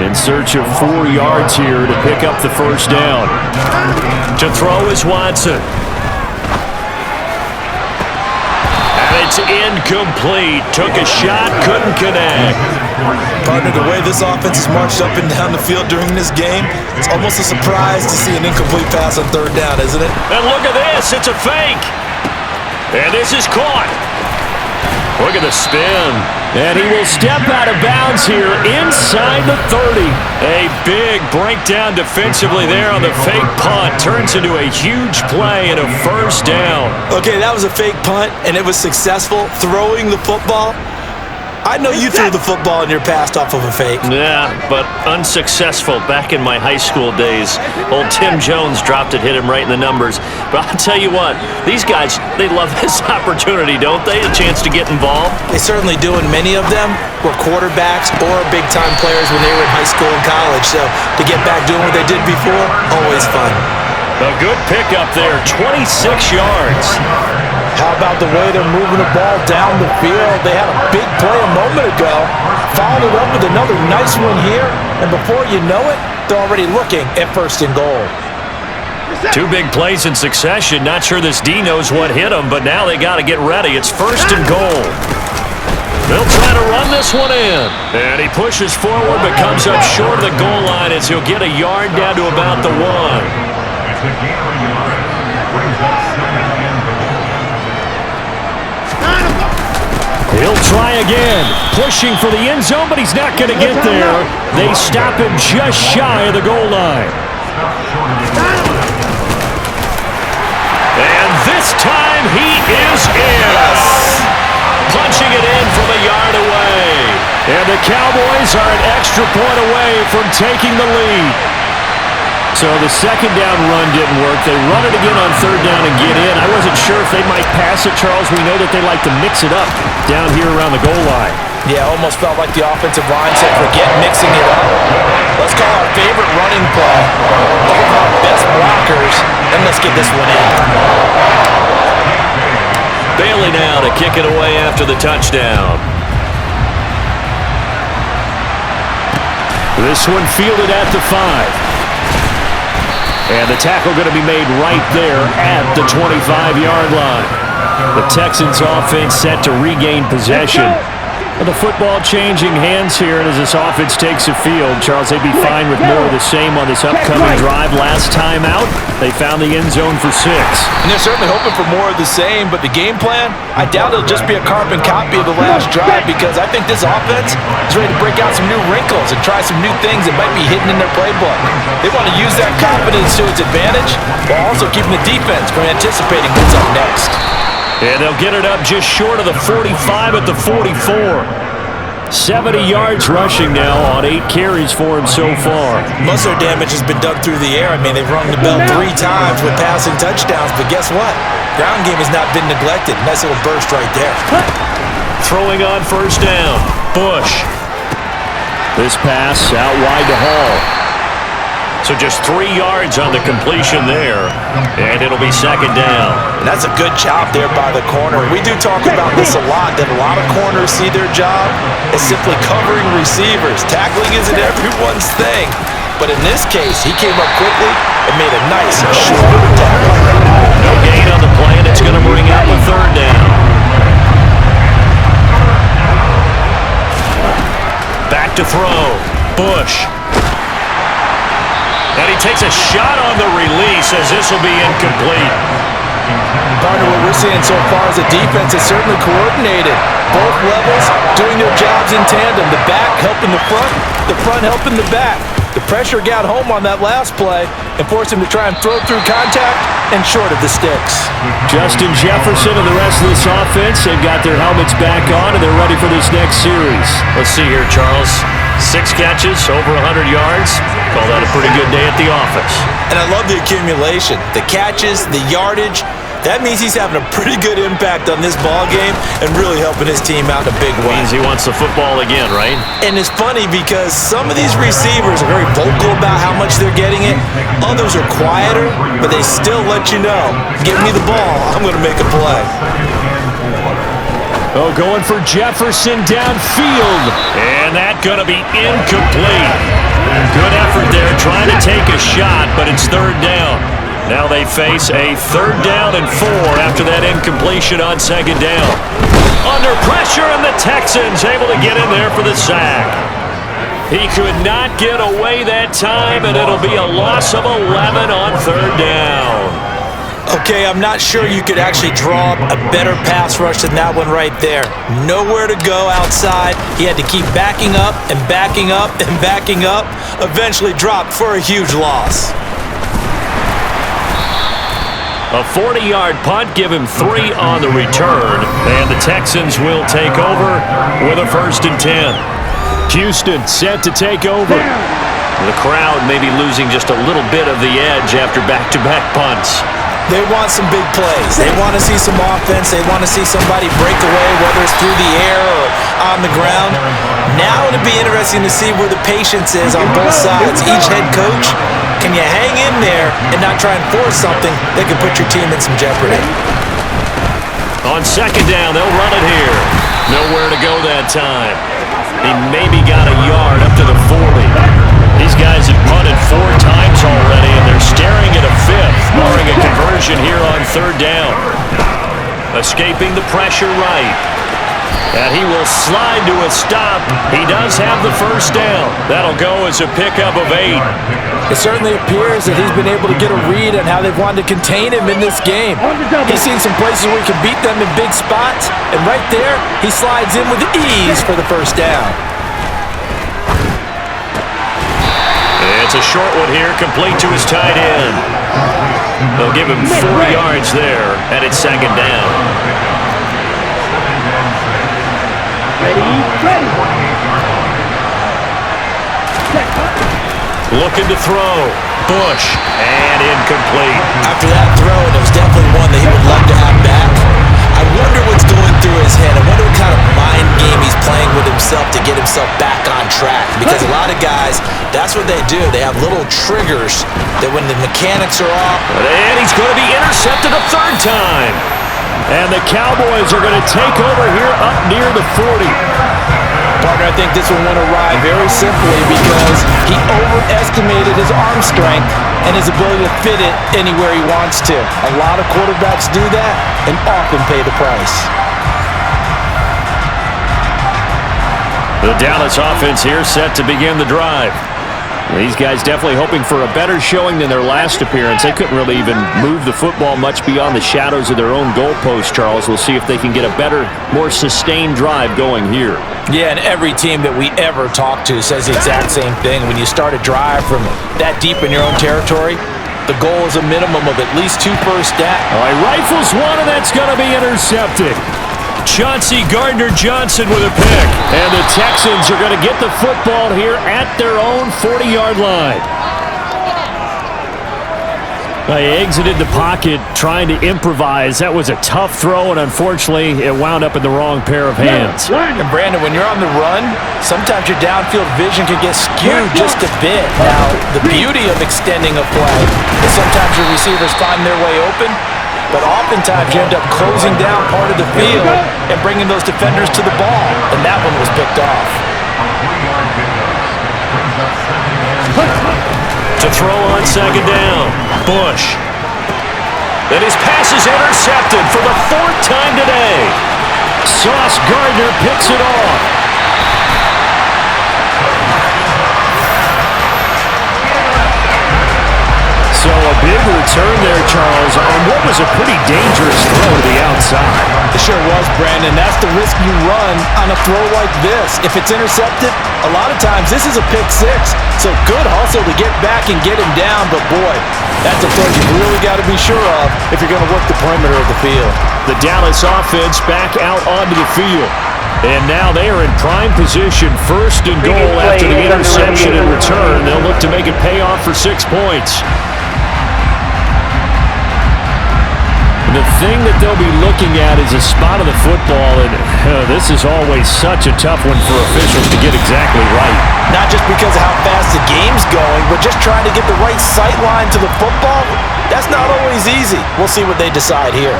In search of 4 yards here to pick up the first down. To throw is Watson. And it's incomplete. Took a shot, couldn't connect. Partner, the way this offense has marched up and down the field during this game, it's almost a surprise to see an incomplete pass on 3rd down, isn't it? And look at this. It's a fake. And this is caught. Look at the spin. And he will step out of bounds here inside the 30. A big breakdown defensively there on the fake punt. Turns into a huge play and a first down. Okay, that was a fake punt, and it was successful. Throwing the football, I know you threw the football in your past off of a fake. Yeah, but unsuccessful back in my high school days. Old Tim Jones dropped it, hit him right in the numbers. But I'll tell you what, these guys, they love this opportunity, don't they? A chance to get involved. They certainly do, and many of them were quarterbacks or big-time players when they were in high school and college. So to get back doing what they did before, always fun. A good pickup there, 26 yards. How about the way they're moving the ball down the field? They had a big play a moment ago, followed it up with another nice one here, and before you know it, they're already looking at 1st and goal. 2 big plays in succession. Not sure this D knows what hit him, but now they got to get ready. It's 1st and goal. They'll try to run this one in. And he pushes forward, but comes up short of the goal line as he'll get a yard down to about the 1. He'll try again, pushing for the end zone, but he's not going to get there. They stop him just shy of the goal line. And this time he is in. Punching it in from a yard away. And the Cowboys are an extra point away from taking the lead. So the 2nd down run didn't work. They run it again on 3rd down and get in. I wasn't sure if they might pass it, Charles. We know that they like to mix it up down here around the goal line. Yeah, almost felt like the offensive line said, forget mixing it up. Let's call our favorite running play. Look at our best blockers, and let's get this one in. Bailey now to kick it away after the touchdown. This one fielded at the 5. And the tackle going to be made right there at the 25-yard line. The Texans offense set to regain possession. The football changing hands here, and as this offense takes the field, Charles, they'd be fine with more of the same on this upcoming drive. Last time out, they found the end zone for 6. And they're certainly hoping for more of the same, but the game plan, I doubt it'll just be a carbon copy of the last drive, because I think this offense is ready to break out some new wrinkles and try some new things that might be hidden in their playbook. They want to use that confidence to its advantage, while also keeping the defense from anticipating what's up next. And they'll get it up just short of the 45 at the 44. 70 yards rushing now on 8 carries for him so far. Most of their damage has been done through the air. I mean, they've rung the bell 3 times with passing touchdowns, but guess what? Ground game has not been neglected. Nice little burst right there. Throwing on 1st down, Bush. This pass out wide to Hall. So just 3 yards on the completion there, and it'll be 2nd down. And that's a good job there by the corner. We do talk about this a lot, that a lot of corners see their job as simply covering receivers. Tackling isn't everyone's thing. But in this case, he came up quickly and made a nice short tackle. No gain on the play, and it's going to bring out the 3rd down. Back to throw, Bush. And he takes a shot on the release as this will be incomplete. Partner, what we're seeing so far is the defense is certainly coordinated. Both levels doing their jobs in tandem. The back helping the front helping the back. The pressure got home on that last play and forced him to try and throw through contact and short of the sticks. Justin Jefferson and the rest of this offense, they've got their helmets back on, and they're ready for this next series. Let's see here, Charles. 6 catches, over 100 yards. Call that a pretty good day at the office. And I love the accumulation, the catches, the yardage. That means he's having a pretty good impact on this ball game and really helping his team out in a big way. Means he wants the football again, right? And it's funny because some of these receivers are very vocal about how much they're getting it. Others are quieter, but they still let you know, give me the ball, I'm going to make a play. Oh, going for Jefferson downfield. And that's going to be incomplete. Good effort there trying to take a shot, but it's 3rd down. Now they face a 3rd down and 4 after that incompletion on 2nd down. Under pressure, and the Texans able to get in there for the sack. He could not get away that time, and it'll be a loss of 11 on 3rd down. Okay, I'm not sure you could actually draw up a better pass rush than that one right there. Nowhere to go outside. He had to keep backing up and backing up and backing up. Eventually dropped for a huge loss. A 40-yard punt, give him 3 on the return, and the Texans will take over with a 1st and 10. Houston set to take over. The crowd may be losing just a little bit of the edge after back-to-back punts. They want some big plays. They want to see some offense. They want to see somebody break away, whether it's through the air or on the ground. Now it'll be interesting to see where the patience is on both sides. Each head coach, can you hang in there and not try and force something that could put your team in some jeopardy? On 2nd down, they'll run it here. Nowhere to go that time. He maybe got a yard up to the 40. These guys have punted 4 times already, and they're staring at a 5th, barring a conversion here on 3rd down. Escaping the pressure right. And he will slide to a stop. He does have the 1st down. That'll go as a pickup of 8. It certainly appears that he's been able to get a read on how they've wanted to contain him in this game. He's seen some places where he can beat them in big spots, and right there, he slides in with ease for the 1st down. It's a short one here, complete to his tight end. They'll give him 4 yards there, and it's 2nd down. Ready. Looking to throw. Bush, and incomplete. After that throw, and it was definitely one that he would love to have back. I wonder what's going through his head. I wonder what kind of mind game he's playing with himself to get himself back on track. Because a lot of guys, that's what they do. They have little triggers that when the mechanics are off. And he's going to be intercepted a 3rd time. And the Cowboys are going to take over here up near the 40. Partner, I think this one went awry very simply because he overestimated his arm strength and his ability to fit it anywhere he wants to. A lot of quarterbacks do that and often pay the price. The Dallas offense here set to begin the drive. These guys definitely hoping for a better showing than their last appearance. They couldn't really even move the football much beyond the shadows of their own goalpost, Charles. We'll see if they can get a better, more sustained drive going here. Yeah, and every team that we ever talk to says the exact same thing. When you start a drive from that deep in your own territory, the goal is a minimum of at least 2 first downs. All right, rifles one, and that's going to be intercepted. Chauncey Gardner-Johnson with a pick. And the Texans are going to get the football here at their own 40-yard line. They exited the pocket trying to improvise. That was a tough throw, and unfortunately, it wound up in the wrong pair of hands. And Brandon, when you're on the run, sometimes your downfield vision can get skewed just a bit. Now, the beauty of extending a play is sometimes your receivers find their way open, but oftentimes you end up closing down part of the field and bringing those defenders to the ball, and that one was picked off. To throw on 2nd down, Bush. Then his pass is intercepted for the 4th time today. Sauce Gardner picks it off. So a big return there, Charles, on what was a pretty dangerous throw to the outside. It sure was, Brandon. That's the risk you run on a throw like this. If it's intercepted, a lot of times this is a pick six. So good hustle to get back and get him down, but boy, that's a throw you've really got to be sure of if you're going to work the perimeter of the field. The Dallas offense back out onto the field. And now they are in prime position, first and goal after the interception and return. They'll look to make it pay off for 6 points. And the thing that they'll be looking at is a spot of the football, and this is always such a tough one for officials to get exactly right. Not just because of how fast the game's going, but just trying to get the right sight line to the football. That's not always easy. We'll see what they decide here.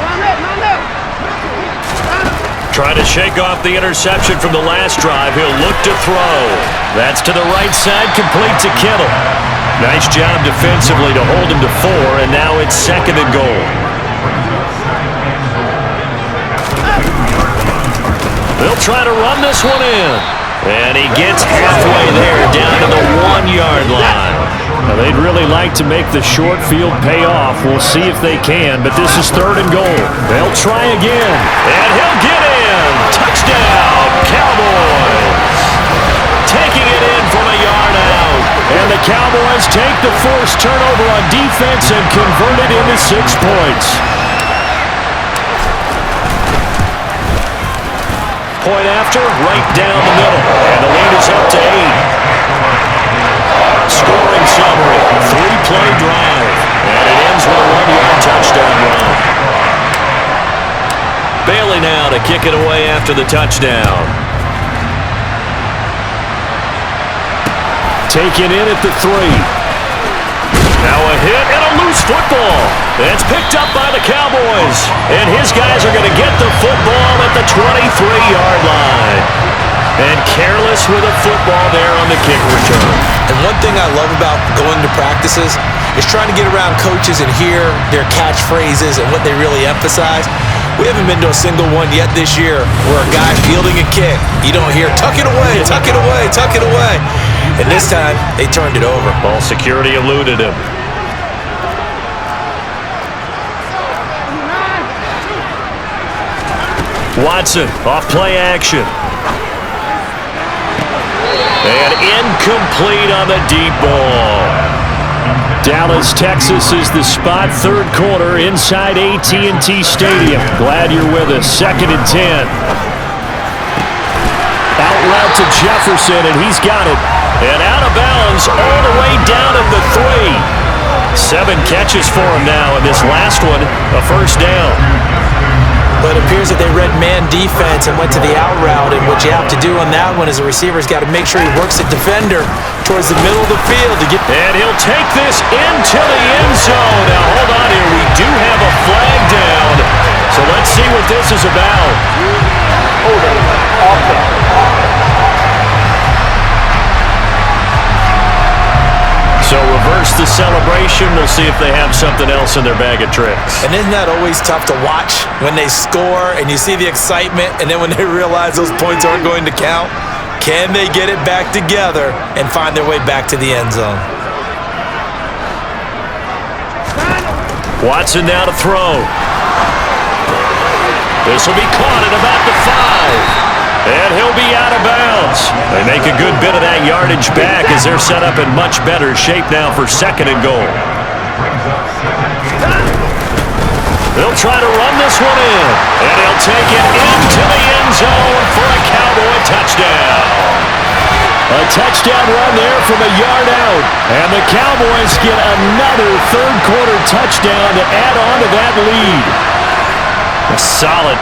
Trying to shake off the interception from the last drive. He'll look to throw. That's to the right side, complete to Kittle. Nice job defensively to hold him to 4, and now it's second and goal. They'll try to run this one in. And he gets halfway there, down to the 1-yard line. Now, they'd really like to make the short field pay off. We'll see if they can, but this is third and goal. They'll try again. And he'll get in. Touchdown, Cowboys. Taking it in from a yard out. And the Cowboys take the forced turnover on defense and convert it into 6 points. Point after, right down the middle. And the lead is up to 8. Scoring summary, 3-play drive. And it ends with a 1-yard touchdown run. Bailey now to kick it away after the touchdown. Taken in at the 3. Now a hit and a loose football. It's picked up by the Cowboys. And his guys are going to get the football at the 23-yard line. And careless with a football there on the kick return. And one thing I love about going to practices is trying to get around coaches and hear their catchphrases and what they really emphasize. We haven't been to a single one yet this year where a guy fielding a kick, you don't hear, tuck it away, tuck it away, tuck it away. And this time, they turned it over. Ball security eluded him. Watson, off play action. And incomplete on the deep ball. Dallas, Texas is the spot, third quarter inside AT&T Stadium. Glad you're with us. 2nd and 10. Out route to Jefferson, and he's got it. And out of bounds all the way down at the 3. 7 catches for him now, and this last one, a first down. But it appears that they read man defense and went to the out route, and what you have to do on that one is a receiver's got to make sure he works the defender towards the middle of the field to get. And he'll take this into the end zone. Now hold on here, we do have a flag down, so let's see what this is about. So reverse the celebration. We'll see if they have something else in their bag of tricks. And isn't that always tough to watch when they score and you see the excitement, and then when they realize those points aren't going to count? Can they get it back together and find their way back to the end zone? Watson now to throw. This will be caught at about the 5. And he'll be out of bounds. They make a good bit of that yardage back as they're set up in much better shape now for 2nd and goal. They'll try to run this one in. And he'll take it into the end zone for a Cowboy touchdown. A touchdown run there from a yard out. And the Cowboys get another third quarter touchdown to add on to that lead. Solid.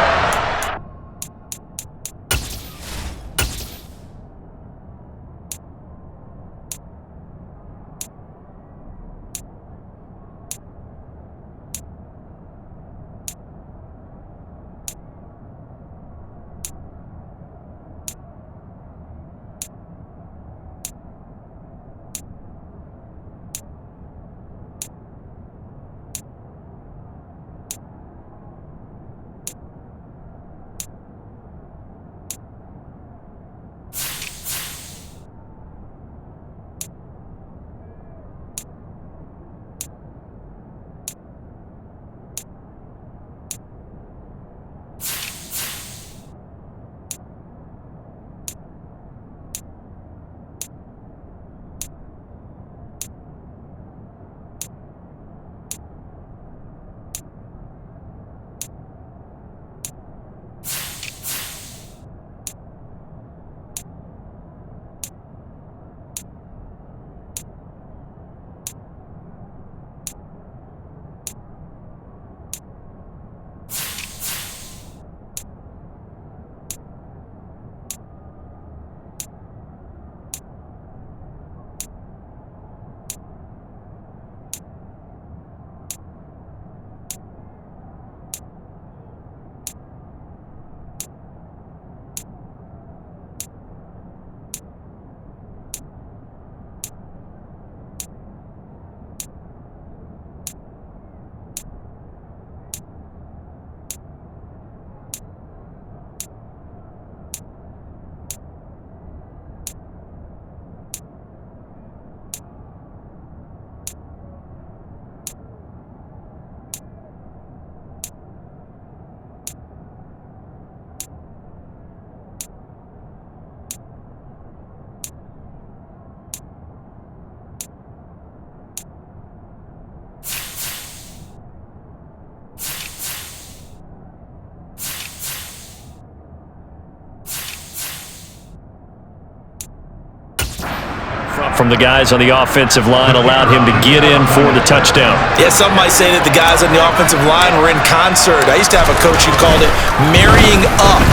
from the guys on the offensive line allowed him to get in for the touchdown. Yeah, some might say that the guys on the offensive line were in concert. I used to have a coach who called it marrying up,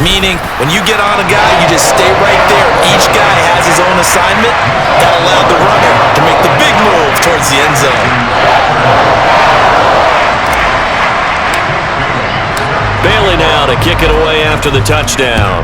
meaning when you get on a guy, you just stay right there. Each guy has his own assignment. That allowed the runner to make the big move towards the end zone. Bailey now to kick it away after the touchdown.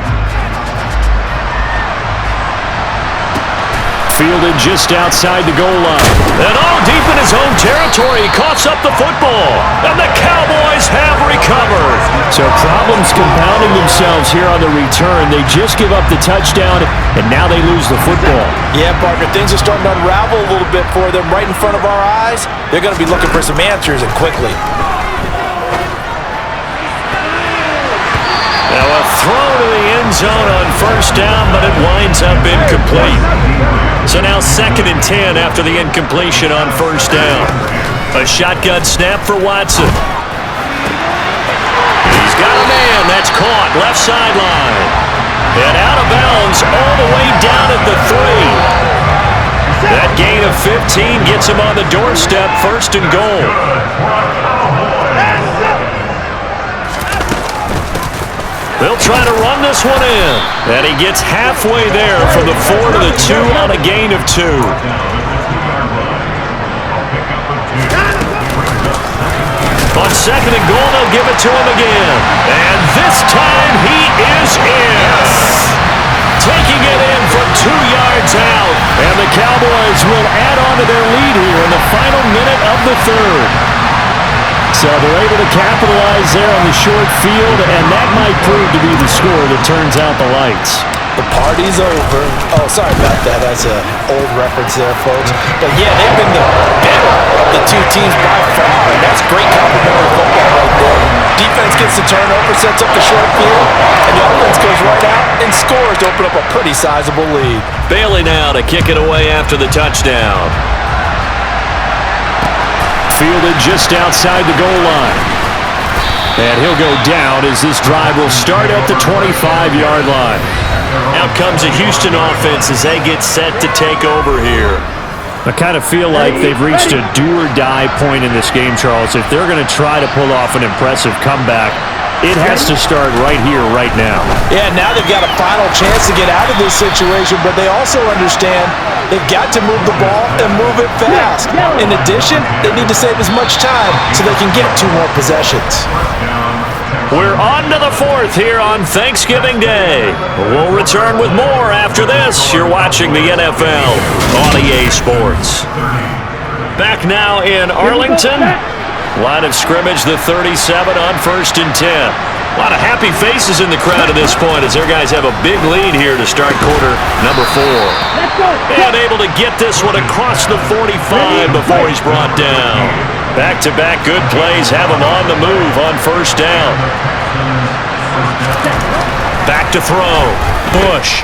Fielded just outside the goal line. And all deep in his own territory, he coughs up the football. And the Cowboys have recovered. So problems compounding themselves here on the return. They just give up the touchdown, and now they lose the football. Yeah, partner, things are starting to unravel a little bit for them right in front of our eyes. They're going to be looking for some answers, and quickly. Now a throw to the end zone on first down, but it winds up incomplete. So now 2nd and 10 after the incompletion on first down. A shotgun snap for Watson. He's got a man. That's caught. Left sideline. And out of bounds all the way down at the 3. That gain of 15 gets him on the doorstep, 1st and goal. They'll try to run this one in. And he gets halfway there from the 4 to the 2 on a gain of 2. On 2nd and goal, they'll give it to him again. And this time he is in. Taking it in from 2 yards out. And the Cowboys will add on to their lead here in the final minute of the 3rd. So they're able to capitalize there on the short field, and that might prove to be the score that turns out the lights. The party's over. Oh, sorry about that. That's an old reference there, folks. But yeah, they've been the better of the two teams by far. And that's great complementary football right there. Defense gets the turnover, sets up the short field, and the offense goes right out and scores to open up a pretty sizable lead. Bailey now to kick it away after the touchdown. Fielded just outside the goal line. And he'll go down as this drive will start at the 25-yard line. Out comes a Houston offense as they get set to take over here. I kind of feel like they've reached a do-or-die point in this game, Charles. If they're going to try to pull off an impressive comeback, it has to start right here, right now. Yeah, now they've got a final chance to get out of this situation, but they also understand they've got to move the ball and move it fast. In addition, they need to save as much time so they can get 2 more possessions. We're on to the 4th here on Thanksgiving Day. We'll return with more after this. You're watching the NFL on EA Sports. Back now in Arlington. Line of scrimmage, the 37 on 1st and 10. A lot of happy faces in the crowd at this point as their guys have a big lead here to start quarter number 4. And able to get this one across the 45 before he's brought down. Back-to-back good plays have him on the move on first down. Back to throw. Bush.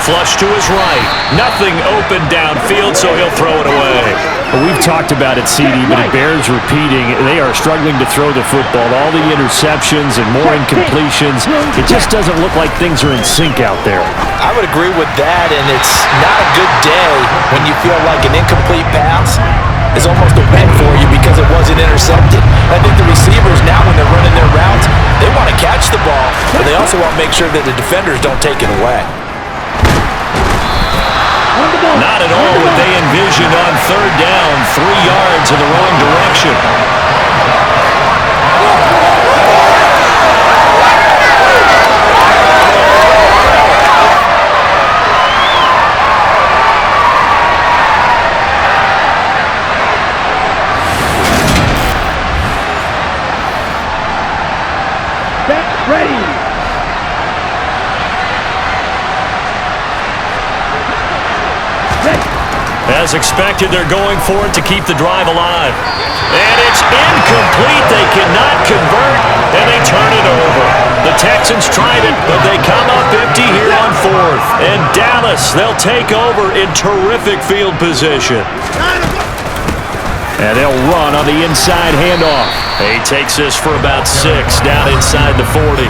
Flush to his right. Nothing open downfield, so he'll throw it away. Well, we've talked about it, CD, but it bears repeating. They are struggling to throw the football. All the interceptions and more incompletions. It just doesn't look like things are in sync out there. I would agree with that, and it's not a good day when you feel like an incomplete pass is almost a win for you because it wasn't intercepted. I think the receivers now, when they're running their routes, they want to catch the ball, but they also want to make sure that the defenders don't take it away. Not at all what they envisioned on 3rd down, 3 yards in the wrong direction. Ready. As expected, they're going for it to keep the drive alive. And it's incomplete. They cannot convert, and they turn it over. The Texans tried it, but they come up empty here on 4th. And Dallas, they'll take over in terrific field position. And they'll run on the inside handoff. He takes this for about 6 down inside the 40.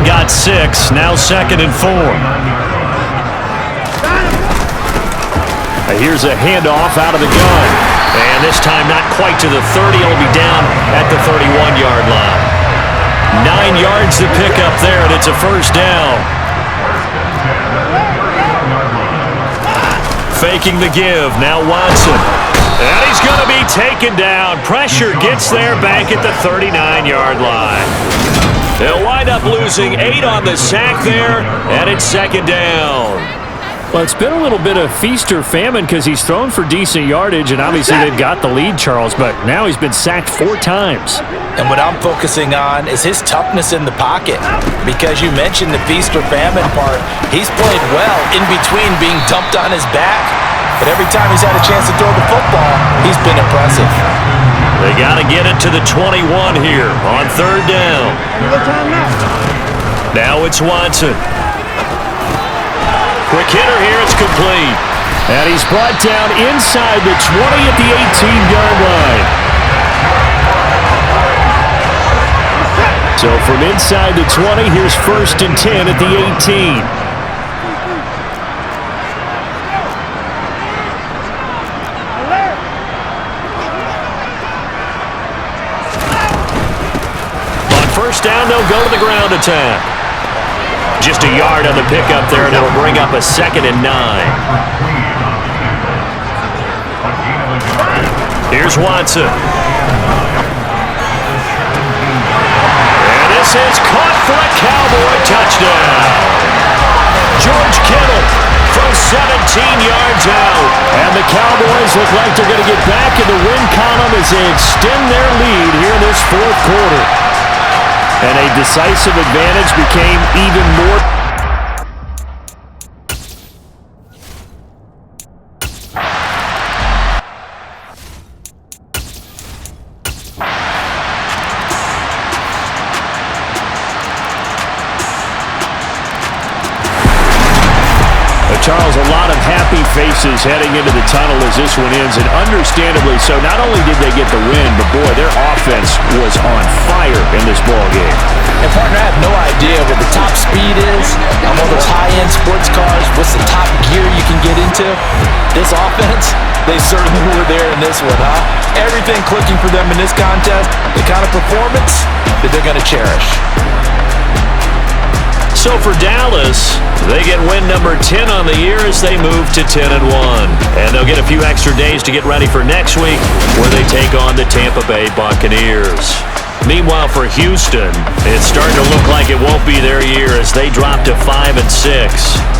Madden got 6. Now 2nd and 4. Here's a handoff out of the gun. And this time not quite to the 30. It'll be down at the 31-yard line. 9 yards to pick up there, and it's a first down. Faking the give. Now Watson. And he's going to be taken down. Pressure gets there back at the 39-yard line. They'll wind up losing 8 on the sack there, and it's 2nd down. Well, it's been a little bit of feast or famine because he's thrown for decent yardage, and obviously they've got the lead, Charles, but now he's been sacked 4 times. And what I'm focusing on is his toughness in the pocket. Because you mentioned the feast or famine part, he's played well in between being dumped on his back. But every time he's had a chance to throw the football, he's been impressive. They got to get it to the 21 here on 3rd down. Now it's Watson. Quick hitter here, it's complete. And he's brought down inside the 20 at the 18-yard line. So from inside the 20, here's 1st and 10 at the 18. On 1st down, they'll go to the ground attack. Just a yard on the pickup there, and it'll bring up a 2nd and 9. Here's Watson. And this is caught for a Cowboy touchdown. George Kittle from 17 yards out. And the Cowboys look like they're going to get back in the win column as they extend their lead here in this 4th quarter. And a decisive advantage became even more. Charles, a lot of happy faces heading into the tunnel as this one ends, and understandably so. Not only did they get the win, but boy, their offense was on fire in this ball game. And partner, I have no idea what the top speed is on one of those high-end sports cars. What's the top gear you can get into? This offense, they certainly were there in this one, huh? Everything clicking for them in this contest, the kind of performance that they're going to cherish. So for Dallas, they get win number 10 on the year as they move to 10-1. And they'll get a few extra days to get ready for next week where they take on the Tampa Bay Buccaneers. Meanwhile, for Houston, it's starting to look like it won't be their year as they drop to 5-6.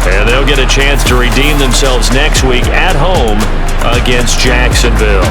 And they'll get a chance to redeem themselves next week at home against Jacksonville.